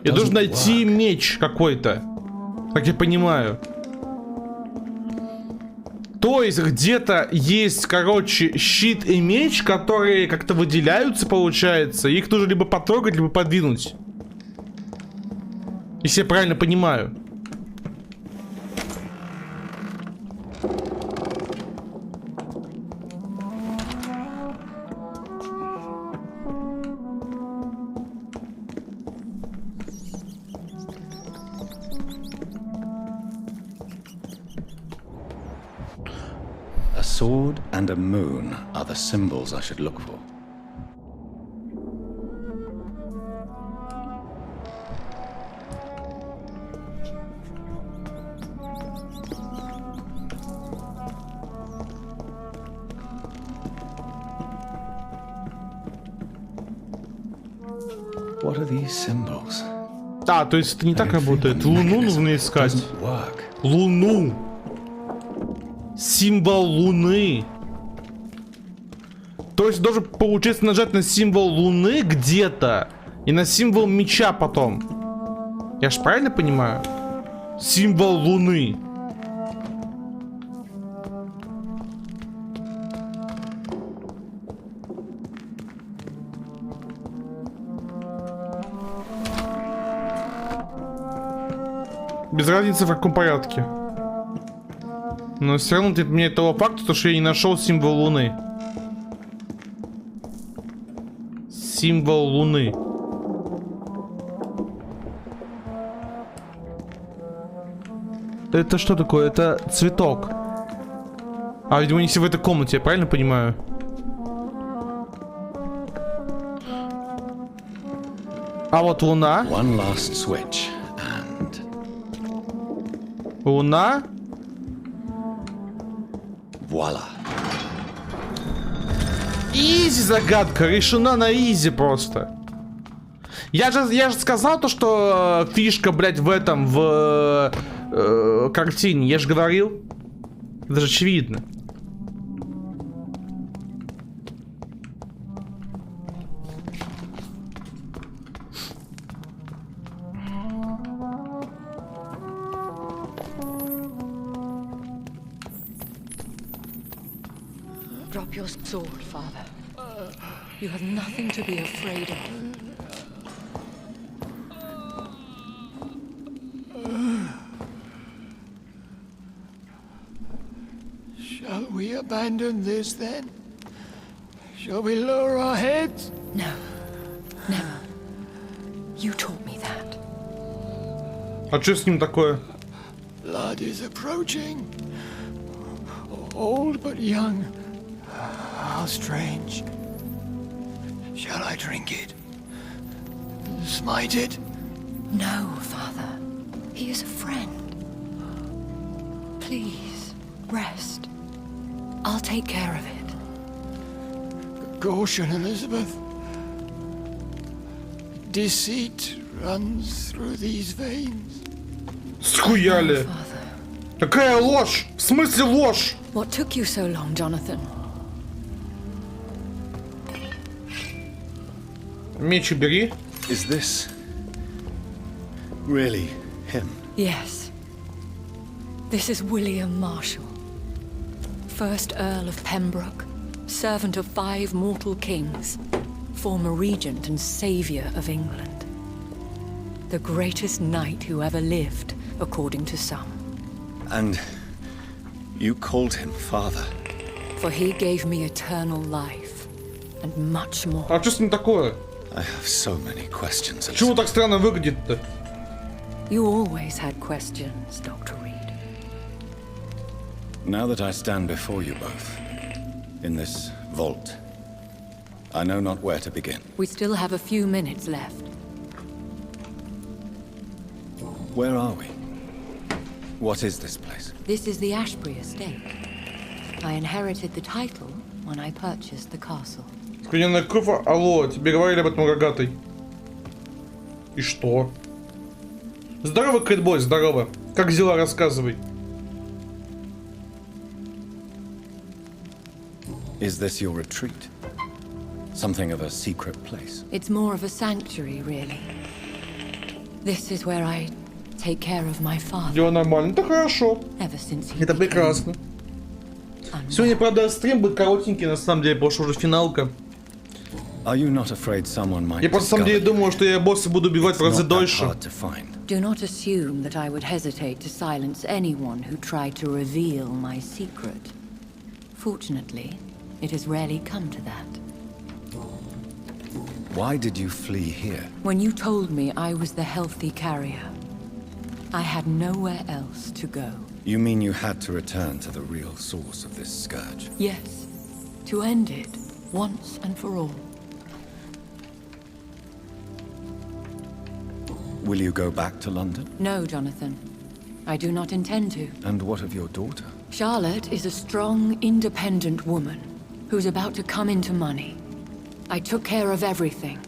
Я должен найти меч какой-то. Как я понимаю. То есть где-то есть, короче, щит и меч, которые как-то выделяются, получается. Их нужно либо потрогать, либо подвинуть. Если я правильно понимаю. A sword and a moon are the symbols I should look for. What are these symbols? А, то есть это не так работает. Луну нужно искать. Луну. Символ Луны. То есть должен, получается, нажать на символ Луны где-то. И на символ меча потом. Я ж правильно понимаю? Символ Луны. Без разницы в каком порядке. Но все равно это меняет того факта, что я не нашел символ Луны. Символ Луны. Это что такое? Это цветок. А, видимо, не в этой комнате, я правильно понимаю? А вот Луна. One last switch and... Луна. Voila. Изи загадка, решена на изи просто. Я же сказал то, что фишка, блядь, в этом, в картине. Я же говорил. Это же очевидно. Drop your sword, father. You have nothing to be afraid of. Shall we abandon this then? Shall we lower our heads? No, never. You taught me that. А что с ним такое? Blood is approaching. Old but young. How strange. Shall I drink it? Smite it? No, father. He is a friend. Please, rest. I'll take care of it. Caution, Elizabeth. Deceit runs through these veins. Схуяли. Father, Какая ложь? В смысле ложь? what took you so long, Jonathan? Меч убери. Is this really him? Yes. This is William Marshall, 1st Earl of Pembroke, servant of 5 mortal kings, former regent and saviour of England. The greatest knight who ever lived, according to some. And you called him father? For he gave me eternal life, and much more. А что с ним такое? I have so many questions, Чего Elizabeth. так странно выглядит-то? You always had questions, Dr. Reed. Now that I stand before you both, in this vault, I know not where to begin. We still have a few minutes left. Where are we? What is this place? This is the Ashbury estate. I inherited the title when I purchased the castle. Скверненная кровь, алло, тебе говорили об этом, рогатый. И что? Здорово, Кэтбой, здорово. Как дела, рассказывай. Is this your retreat? Something of a secret place? It's more of a sanctuary, really. This is where I take care of my father. Дело нормально, это хорошо. Ever since he Это became прекрасно. unwell. Сегодня, правда, стрим будет коротенький, на самом деле, потому что уже финалка. Are you not afraid someone might Я просто, на самом деле, discover думаю, что я босса буду убивать в it's разы not that дольше. hard to find? Do not assume that I would hesitate to silence anyone who tried to reveal my secret. Fortunately, it has rarely come to that. Why did you flee here? When you told me I was the healthy carrier, I had nowhere else to go. You mean you had to return to the real source of this scourge? Yes, to end it once and for all. Will you go back to London? No, Jonathan. I do not intend to. And what of your daughter? Charlotte is a strong, independent woman who's about to come into money. I took care of everything.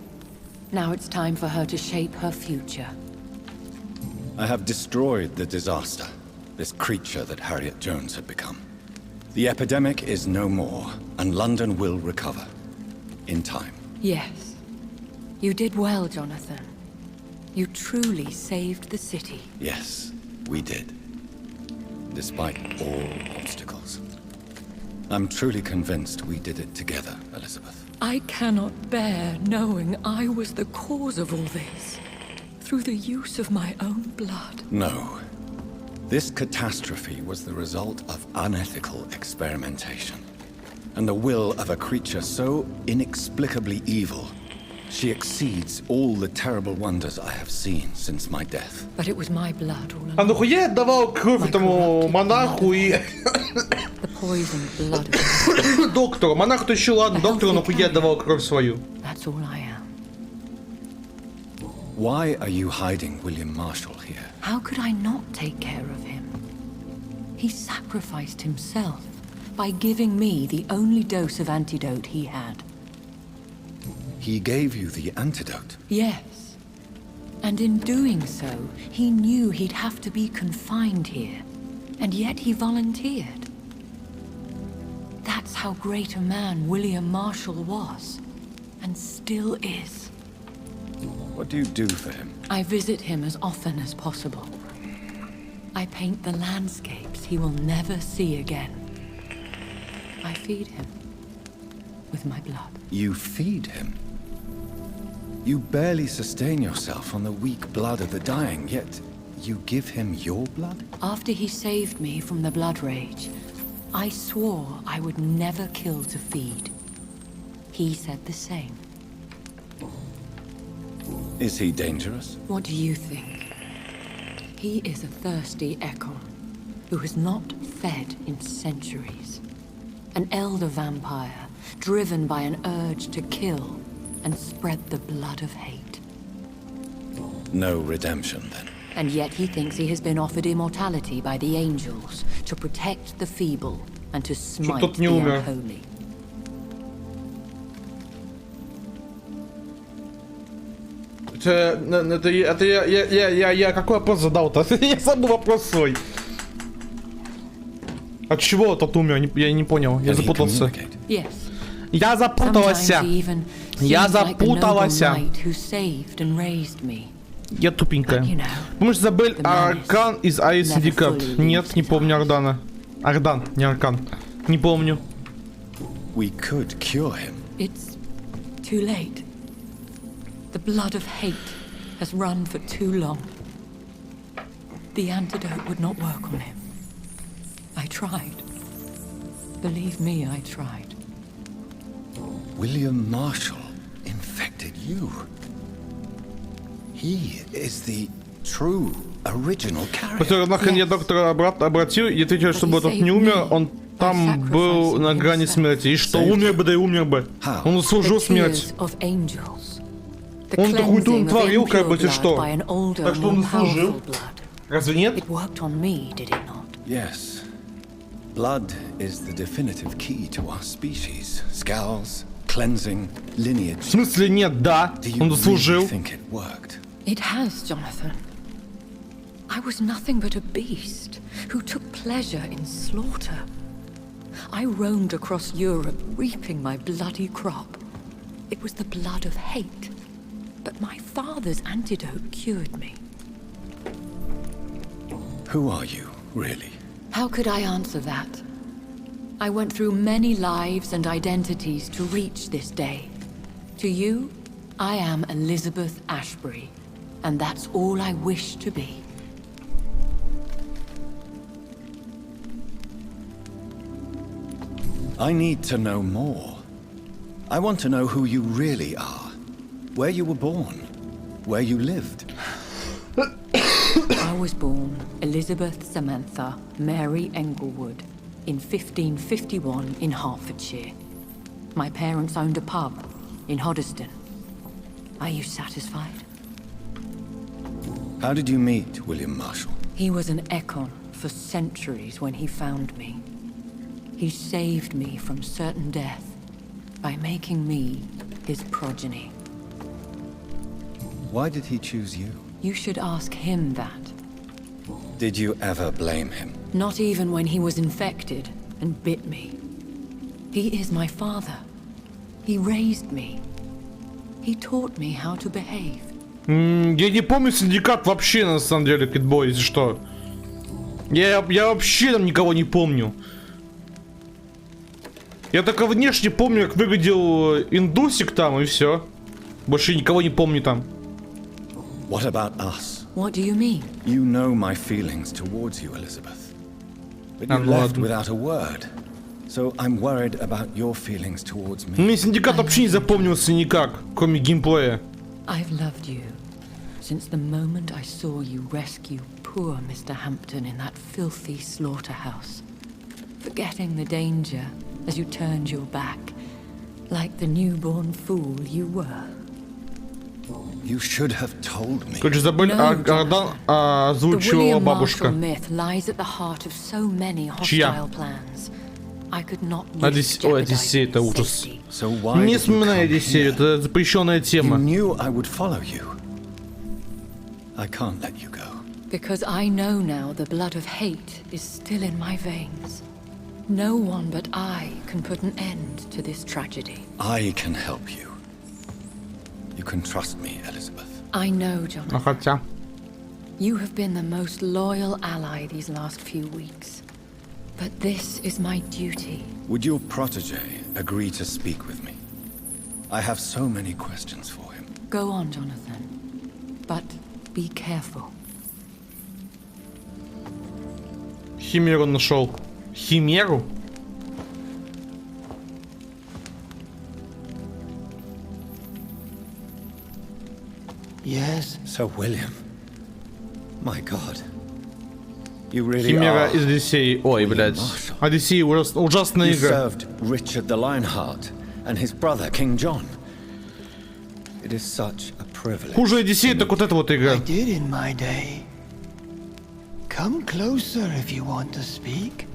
Now it's time for her to shape her future. I have destroyed the disaster, this creature that Harriet Jones had become. The epidemic is no more, and London will recover. In time. Yes. You did well, Jonathan. You truly saved the city. Yes, we did. Despite all obstacles. I'm truly convinced we did it together, Elizabeth. I cannot bear knowing I was the cause of all this. Through the use of my own blood. No. This catastrophe was the result of unethical experimentation. And the will of a creature so inexplicably evil. She exceeds all the terrible wonders I have seen since my death. But it was my blood all А along. нахуя я давал кровь этому монаху и The poisoned blood of доктору? Монаху-то еще ладно, доктору нахуя я давал кровь свою? That's all I am. Why are you hiding William Marshall here? How could I not take care of him? He sacrificed himself by giving me the only dose of antidote he had. He gave you the antidote. Yes. And in doing so, he knew he'd have to be confined here. And yet he volunteered. That's how great a man William Marshall was. And still is. What do you do for him? I visit him as often as possible. I paint the landscapes he will never see again. I feed him with my blood. You feed him? You barely sustain yourself on the weak blood of the dying, yet you give him your blood? After he saved me from the blood rage, I swore I would never kill to feed. He said the same. Is he dangerous? What do you think? He is a thirsty echo who has not fed in centuries. An elder vampire, driven by an urge to kill and spread the blood of hate. No redemption, then. And yet he thinks he has been offered immortality by the angels to protect the feeble and to smite тот не the умер. unholy. Это я какой вопрос задал-то? Я забыл вопрос свой. От чего тот умер? Я не понял, я Can he запутался. communicate? Yes. Я Sometimes запутался. he even Я seems like the noble запуталась. knight who saved and raised me. Я тупенькая. You know, Помнишь, забыл the man Аркан из Айс never Синдикат? fully Нет, leaves не his помню eyes. Ардана. Ардан, не Аркан. Не помню. We could cure him. it's too late. The blood of hate has run for too long. The antidote would not work on him. I tried. Believe me, I tried. William Marshall infected you. He is the true, original После carrier. нахрен я доктора обратил и ответил, чтобы тот не умер. Он там был на грани смерти. И что, умер бы, да и умер бы. Он The заслужил смерть. tears of angels. The Он-то хуйню cleansing of творил, как бы, impure ты blood что? by an older, Так что он more заслужил. powerful blood. Разве нет? It worked on me, did it not? Yes. Blood is the definitive key to our species. Scowls, cleansing, В lineage. смысле нет, да. Do you Он really заслужил. think it worked? It has, Jonathan. I was nothing but a beast who took pleasure in slaughter. I roamed across Europe, reaping my bloody crop. It was the blood of hate. But my father's antidote cured me. Who are you, really? How could I answer that? I went through many lives and identities to reach this day. To you, I am Elizabeth Ashbury, and that's all I wish to be. I need to know more. I want to know who you really are. Where you were born. Where you lived. I was born Elizabeth Samantha Mary Englewood in 1551 in Hertfordshire. My parents owned a pub in Hoddesdon. Are you satisfied? How did you meet William Marshall? He was an econ for centuries when he found me. He saved me from certain death by making me his progeny. Why did he choose you? You should ask him that. Did you ever blame him? Not even when he was infected and bit me. He is my father. He raised me. He taught me how to behave. Я не помню Синдикат вообще, на самом деле, Китбой, если что. Я вообще там никого не помню. Я только внешне помню, как выглядел индусик там, и все. Больше никого не помню там. What about us? What do you mean? You know my feelings towards you, Elizabeth. But you left without a word. So I'm worried about your feelings towards me. Мне Синдикат вообще не запомнился никак, кроме геймплея. I've loved you since the moment I saw you rescue poor Mr. Hampton in that filthy slaughterhouse. Forgetting the danger as you turned your back, like the newborn fool you were. You should have told me. Короче, забыли, озвучивала бабушка. Чья? Одиссей, это ужас. Не вспоминай Одиссею, это запрещенная тема. Because I know now the blood of hate is still in my veins. No one but I can put an end to this tragedy. I can help you. You can trust me, Elizabeth. I know, Jonathan. Хотя. You have been the most loyal ally these last few weeks. But this is my duty. Would your protege agree to speak with me? I have so many questions for him. Go on, Jonathan. But be careful. Химеру нашел. Химеру? Yes. Sir William. My God. You really Химера are из Одиссеи. Ой, блядь. Одиссея ужасная You игра. served Richard the Lionheart and his brother King John. It is such a privilege. Хуже Одиссея, так вот эта вот игра. I did in my day. Come closer if you want to speak.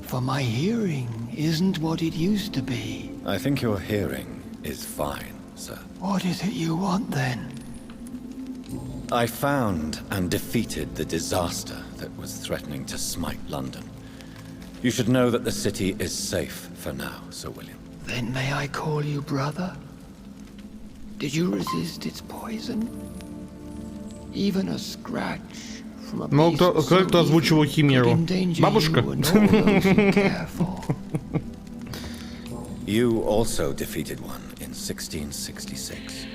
For my hearing isn't what it used to be. I think your hearing is fine, sir. What is it you want then? I found and defeated the disaster that was threatening to smite London. You should know that the city is safe for now, Sir William. Then may I call you brother? Did you resist its poison? Even a scratch from a Ну, piece of кто озвучивал Химеру? Бабушка? You also defeated one in 1666.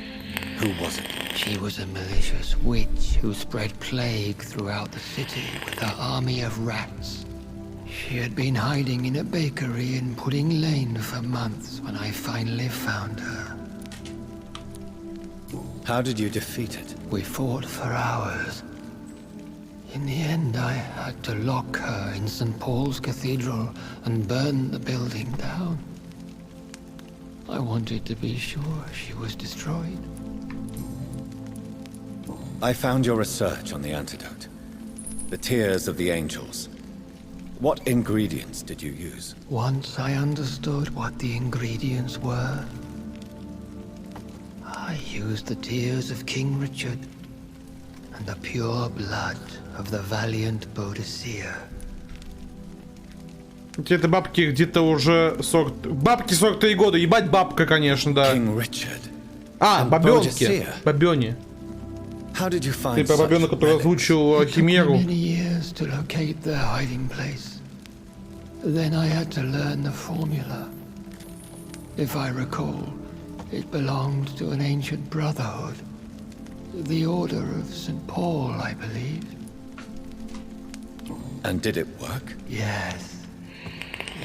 Who was it? She was a malicious witch who spread plague throughout the city with her army of rats. She had been hiding in a bakery in Pudding Lane for months when I finally found her. How did you defeat it? We fought for hours. In the end, I had to lock her in St. Paul's Cathedral and burn the building down. I wanted to be sure she was destroyed. I found your research on the antidote. The tears of the angels. What ingredients did you use? Once I understood what the ingredients were, I used the tears of King Richard and the pure blood of the valiant Boadicea. Где-то бабки где-то уже 40... Бабки 43 года, ебать бабка, конечно, да. А, бабёнки. Бабёни. Ты про бабёна, который озвучил Химеру. Then I had to learn the formula. If I recall, it belonged to an ancient brotherhood. The Order of St. Paul, I believe. And did it work? Yes.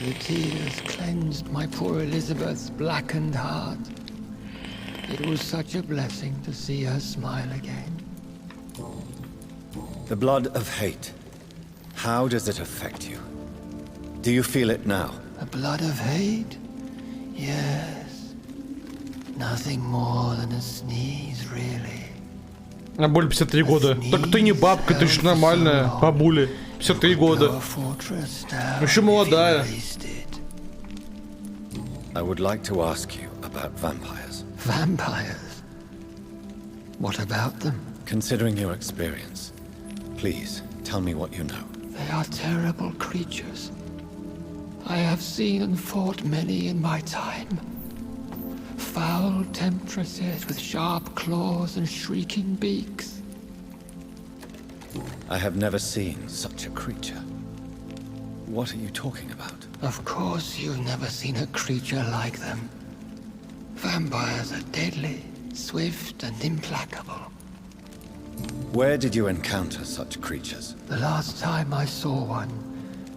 The tears cleansed my poor Elizabeth's blackened heart. It was such a blessing to see her smile again. The blood of hate. How does it affect you? Do you feel it now? The blood of hate? Yes. Nothing more than a sneeze, really. А боль 53 года. Так ты не бабка, ты ж нормальная, бабуля. 53 года. Еще молодая. I would like to ask you about vampires. Vampires? What about them? Considering your experience, please tell me what you know. They are terrible creatures. I have seen and fought many in my time. Foul temptresses with sharp claws and shrieking beaks. I have never seen such a creature. What are you talking about? Of course you've never seen a creature like them. Vampires are deadly, swift and implacable. Where did you encounter such creatures? The last time I saw one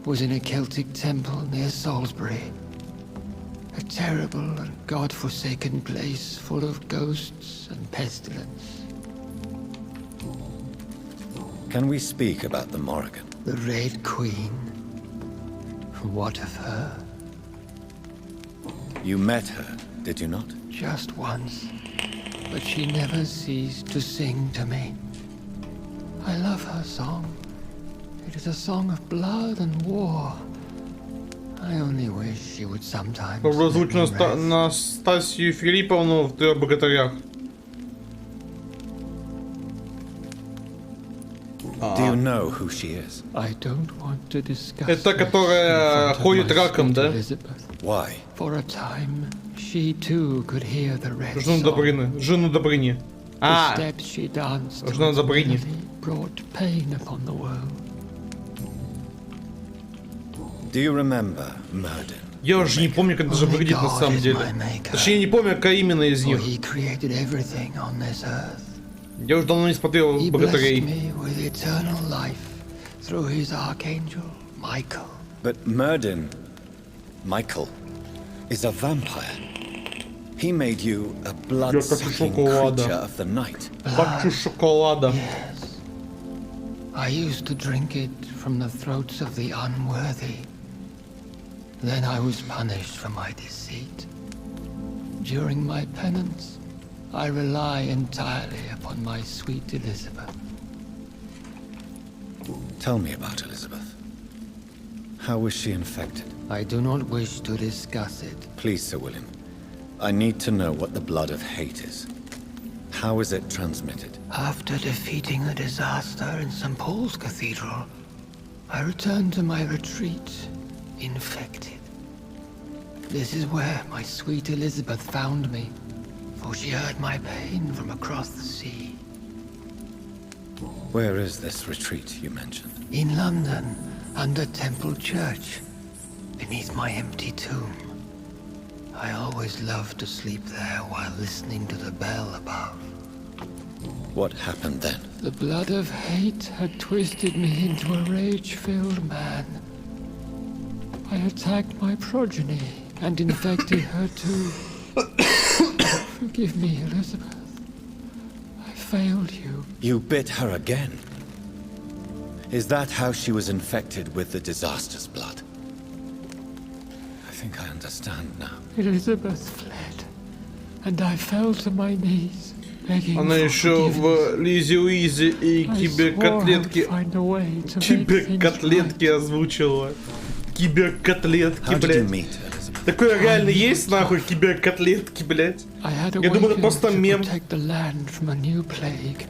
was in a Celtic temple near Salisbury. A terrible and god-forsaken place full of ghosts and pestilence. Can we speak about the Morrigan? The Red Queen? What of her? You met her, did you not? Just once, but she never ceased to sing to me. I love her song. It is a song of blood and war. I only wish she would sometimes Озвучено Настасью Филипповну в «Трех богатырях». Do you know who she is? I don't want to discuss. Это которая ходит раком, да? Why? For a time, she too could hear the red Жену Добрыни. Жену Добрыни. The steps she danced Жена Добрыни. brought pain upon the world. Do you remember Murden? Я уже не помню, как это же выглядит на самом деле. Точнее, не помню, какая именно из них. He created everything on this earth. Я уже давно не смотрел He blessed богатырей. me with eternal life through his archangel, Michael. But Murden, Michael, is a vampire. He made you a blood-sucking creature of the night. Хочу шоколада. Yes. I used to drink it from the throats of the unworthy. Then I was punished for my deceit. During my penance, I rely entirely upon my sweet Elizabeth. Tell me about Elizabeth. How was she infected? I do not wish to discuss it. Please, Sir William. I need to know what the blood of hate is. How is it transmitted? After defeating the disaster in St. Paul's Cathedral, I returned to my retreat, infected. This is where my sweet Elizabeth found me, for she heard my pain from across the sea. Where is this retreat you mentioned? In London, under Temple Church, beneath my empty tomb. I always loved to sleep there while listening to the bell above. What happened then? The blood of hate had twisted me into a rage-filled man. I attacked my progeny and infected her too. Forgive me, Elizabeth. I failed you. You bit her again? Is that how she was infected with the disaster's blood? I think I understand now. Elizabeth fled, and I fell to my knees, begging Она for еще forgiveness. в Лизе Уизе и киберкотлетки. Киберкотлетки озвучила. Киберкотлетки, How did you блядь. meet Elizabeth? Такое реально есть, нахуй, киберкотлетки, блядь? Я думаю, это просто мем. The land from a new plague.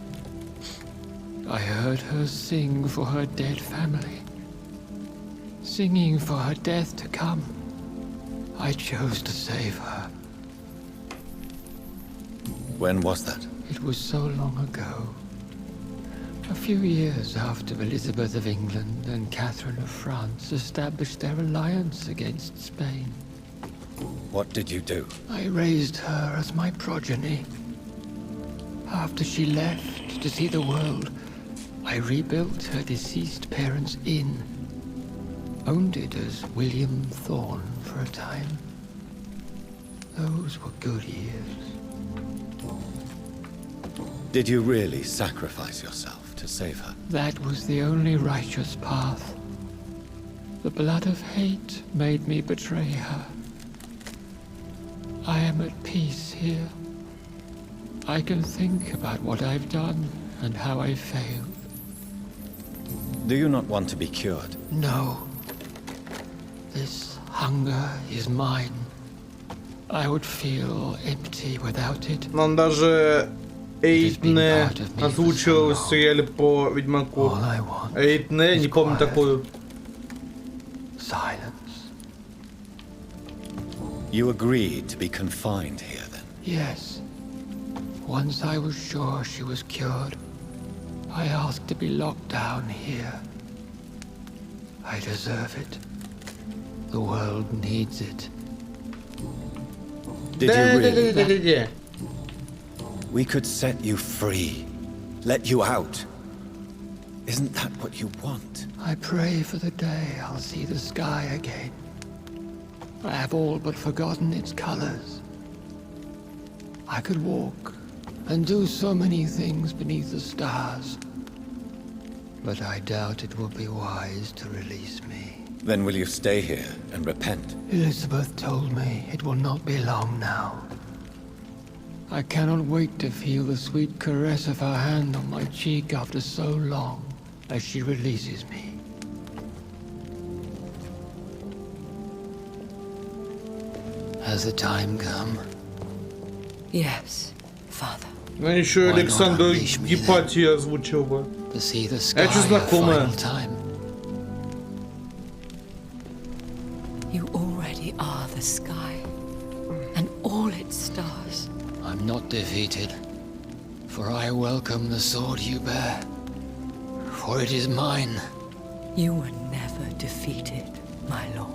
I heard her sing for her dead family. singing for her death to come. I chose to save her. When was that? It was so long ago. A few years after Elizabeth of England and Catherine of France established their alliance against Spain. What did you do? I raised her as my progeny. After she left to see the world, I rebuilt her deceased parents' inn. Owned it as William Thorne for a time. Those were good years. Did you really sacrifice yourself to save her? That was the only righteous path. The blood of hate made me betray her. I am at peace here. I can think about what I've done and how I failed. Do you not want to be cured? No. This hunger is mine. I would feel empty without it. Он даже Эйтне озвучил в сериале по Ведьмаку. Эйтне, не помню такую. Silence. You agreed to be confined here then? Yes. Once I was sure she was cured, I asked to be locked down here. I deserve it. The world needs it. Did you really? We could set you free. Let you out. Isn't that what you want? I pray for the day I'll see the sky again. I have all but forgotten its colors. I could walk and do so many things beneath the stars. But I doubt it will be wise to release me. Then will you stay here and repent? Elizabeth told me it will not be long now. I cannot wait to feel the sweet caress of her hand on my cheek after so long as she releases me. Has the time come? Yes, Father. Ну еще Александр Гепатий озвучил бы. To see the sky Это что знакомое. a final time. You already are the sky, and all its stars. I'm not defeated, for I welcome the sword you bear, for it is mine. You were never defeated, my lord.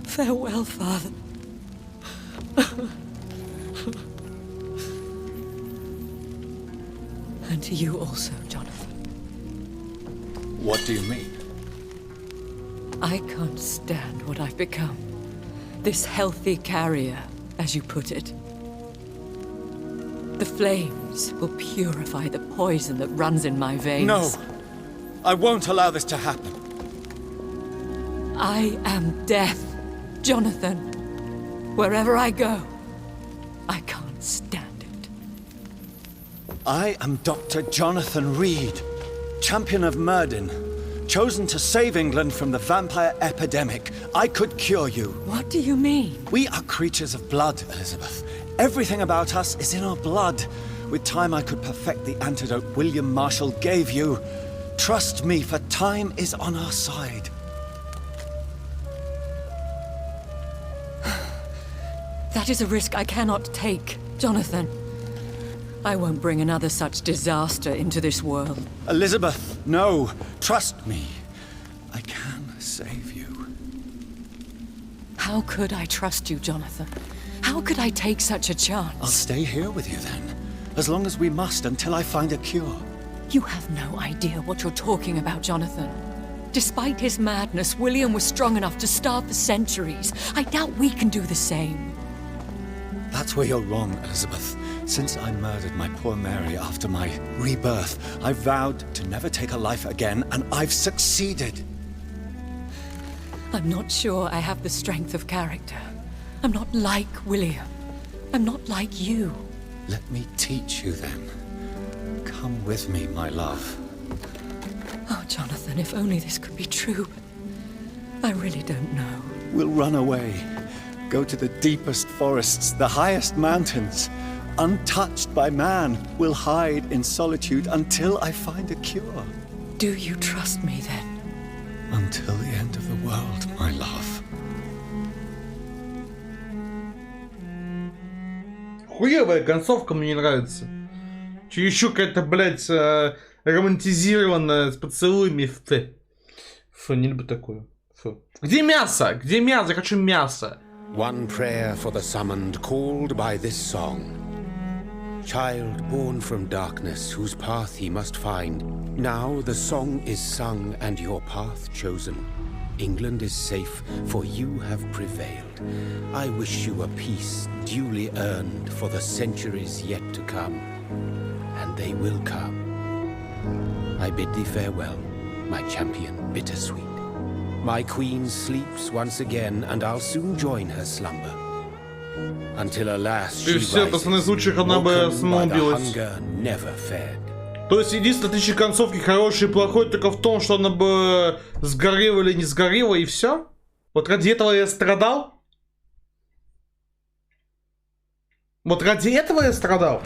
Farewell, Father. And to you also, Jonathan. What do you mean? I can't stand what I've become. This healthy carrier, as you put it. The flames will purify the poison that runs in my veins. No! I won't allow this to happen. I am death, Jonathan. Wherever I go, I can't stand it. I am Dr. Jonathan Reed, champion of Myrddin, chosen to save England from the vampire epidemic. I could cure you. What do you mean? We are creatures of blood, Elizabeth. Everything about us is in our blood. With time, I could perfect the antidote William Marshall gave you. Trust me, for time is on our side. That is a risk I cannot take, Jonathan. I won't bring another such disaster into this world. Elizabeth, no. Trust me. I can save you. How could I trust you, Jonathan? How could I take such a chance? I'll stay here with you then. As long as we must, until I find a cure. You have no idea what you're talking about, Jonathan. Despite his madness, William was strong enough to starve for centuries. I doubt we can do the same. That's where you're wrong, Elizabeth. Since I murdered my poor Mary after my rebirth, I vowed to never take a life again, and I've succeeded. I'm not sure I have the strength of character. I'm not like William. I'm not like you. Let me teach you then. Come with me, my love. Oh, Jonathan, if only this could be true. I really don't know. We'll run away. Go to the deepest forests, the highest mountains. Untouched by man, we'll hide in solitude until I find a cure. Do you trust me then? Until the end of the world, my love. Хуевая концовка, мне не нравится. Чересчур какая-то, блядь, романтизированная с поцелуями в «ты». Фу, не люблю такую. Фу. Где мясо? Где мясо? Я хочу мясо. One prayer for the summoned called by this song. Child born from darkness, whose path he must find. Now the song is sung and your path chosen. England is safe, for you have prevailed. I wish you a peace duly earned for the centuries yet to come. And they will come. I bid thee farewell, my champion bittersweet. My queen sleeps once again, and I'll soon join her slumber. Until alas, she все, пацаны, в случаях она бы самоубилась. То есть единственное отличие концовки хорошей и плохой только в том, что она бы сгорела или не сгорела, и все? Вот ради этого я страдал? Вот ради этого я страдал?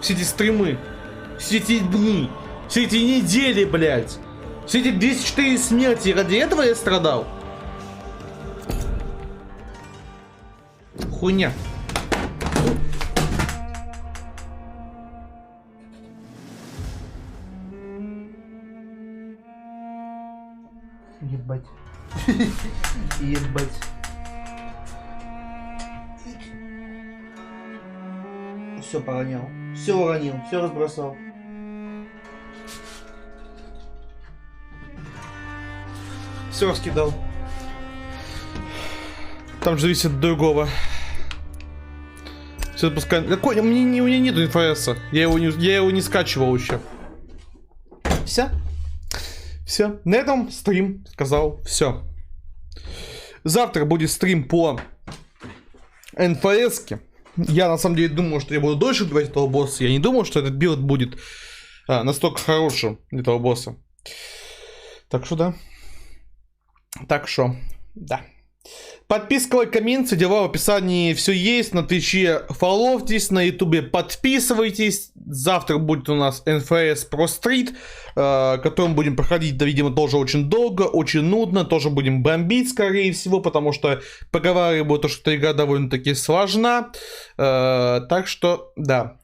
Все эти стримы, все эти дни, все эти недели, блядь. Все эти 204 смерти, ради этого я страдал? Хуйня. Ебать. Ебать. Все поронял. Все уронил. Все разбросал. Все раскидал. Там же зависит от другого. Все запускаем. Какой? У меня нету инфоэса. Я его не скачивал еще. Все. Все. На этом стрим сказал все. Завтра будет стрим по НФС-ке. Я на самом деле думал, что я буду дольше убивать этого босса. Я не думал, что этот билд будет настолько хорошим для этого босса. Так что да. Так что, да. Подписка, лайк, коммент, все дела в описании, все есть. На Твиче фолловьтесь, на Ютубе подписывайтесь. Завтра будет у нас НФС Pro Street, который мы будем проходить, да, видимо, тоже очень долго, очень нудно. Тоже будем бомбить, скорее всего, потому что поговариваю, то, что эта игра довольно-таки сложна. Так что, да,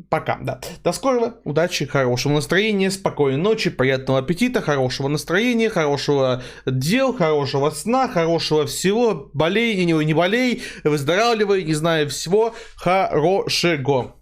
Пока, да. До скорого, удачи, хорошего настроения, спокойной ночи, приятного аппетита, хорошего настроения, хорошего дел, хорошего сна, хорошего всего. Болей, не болей, выздоравливай, не знаю, всего хорошего.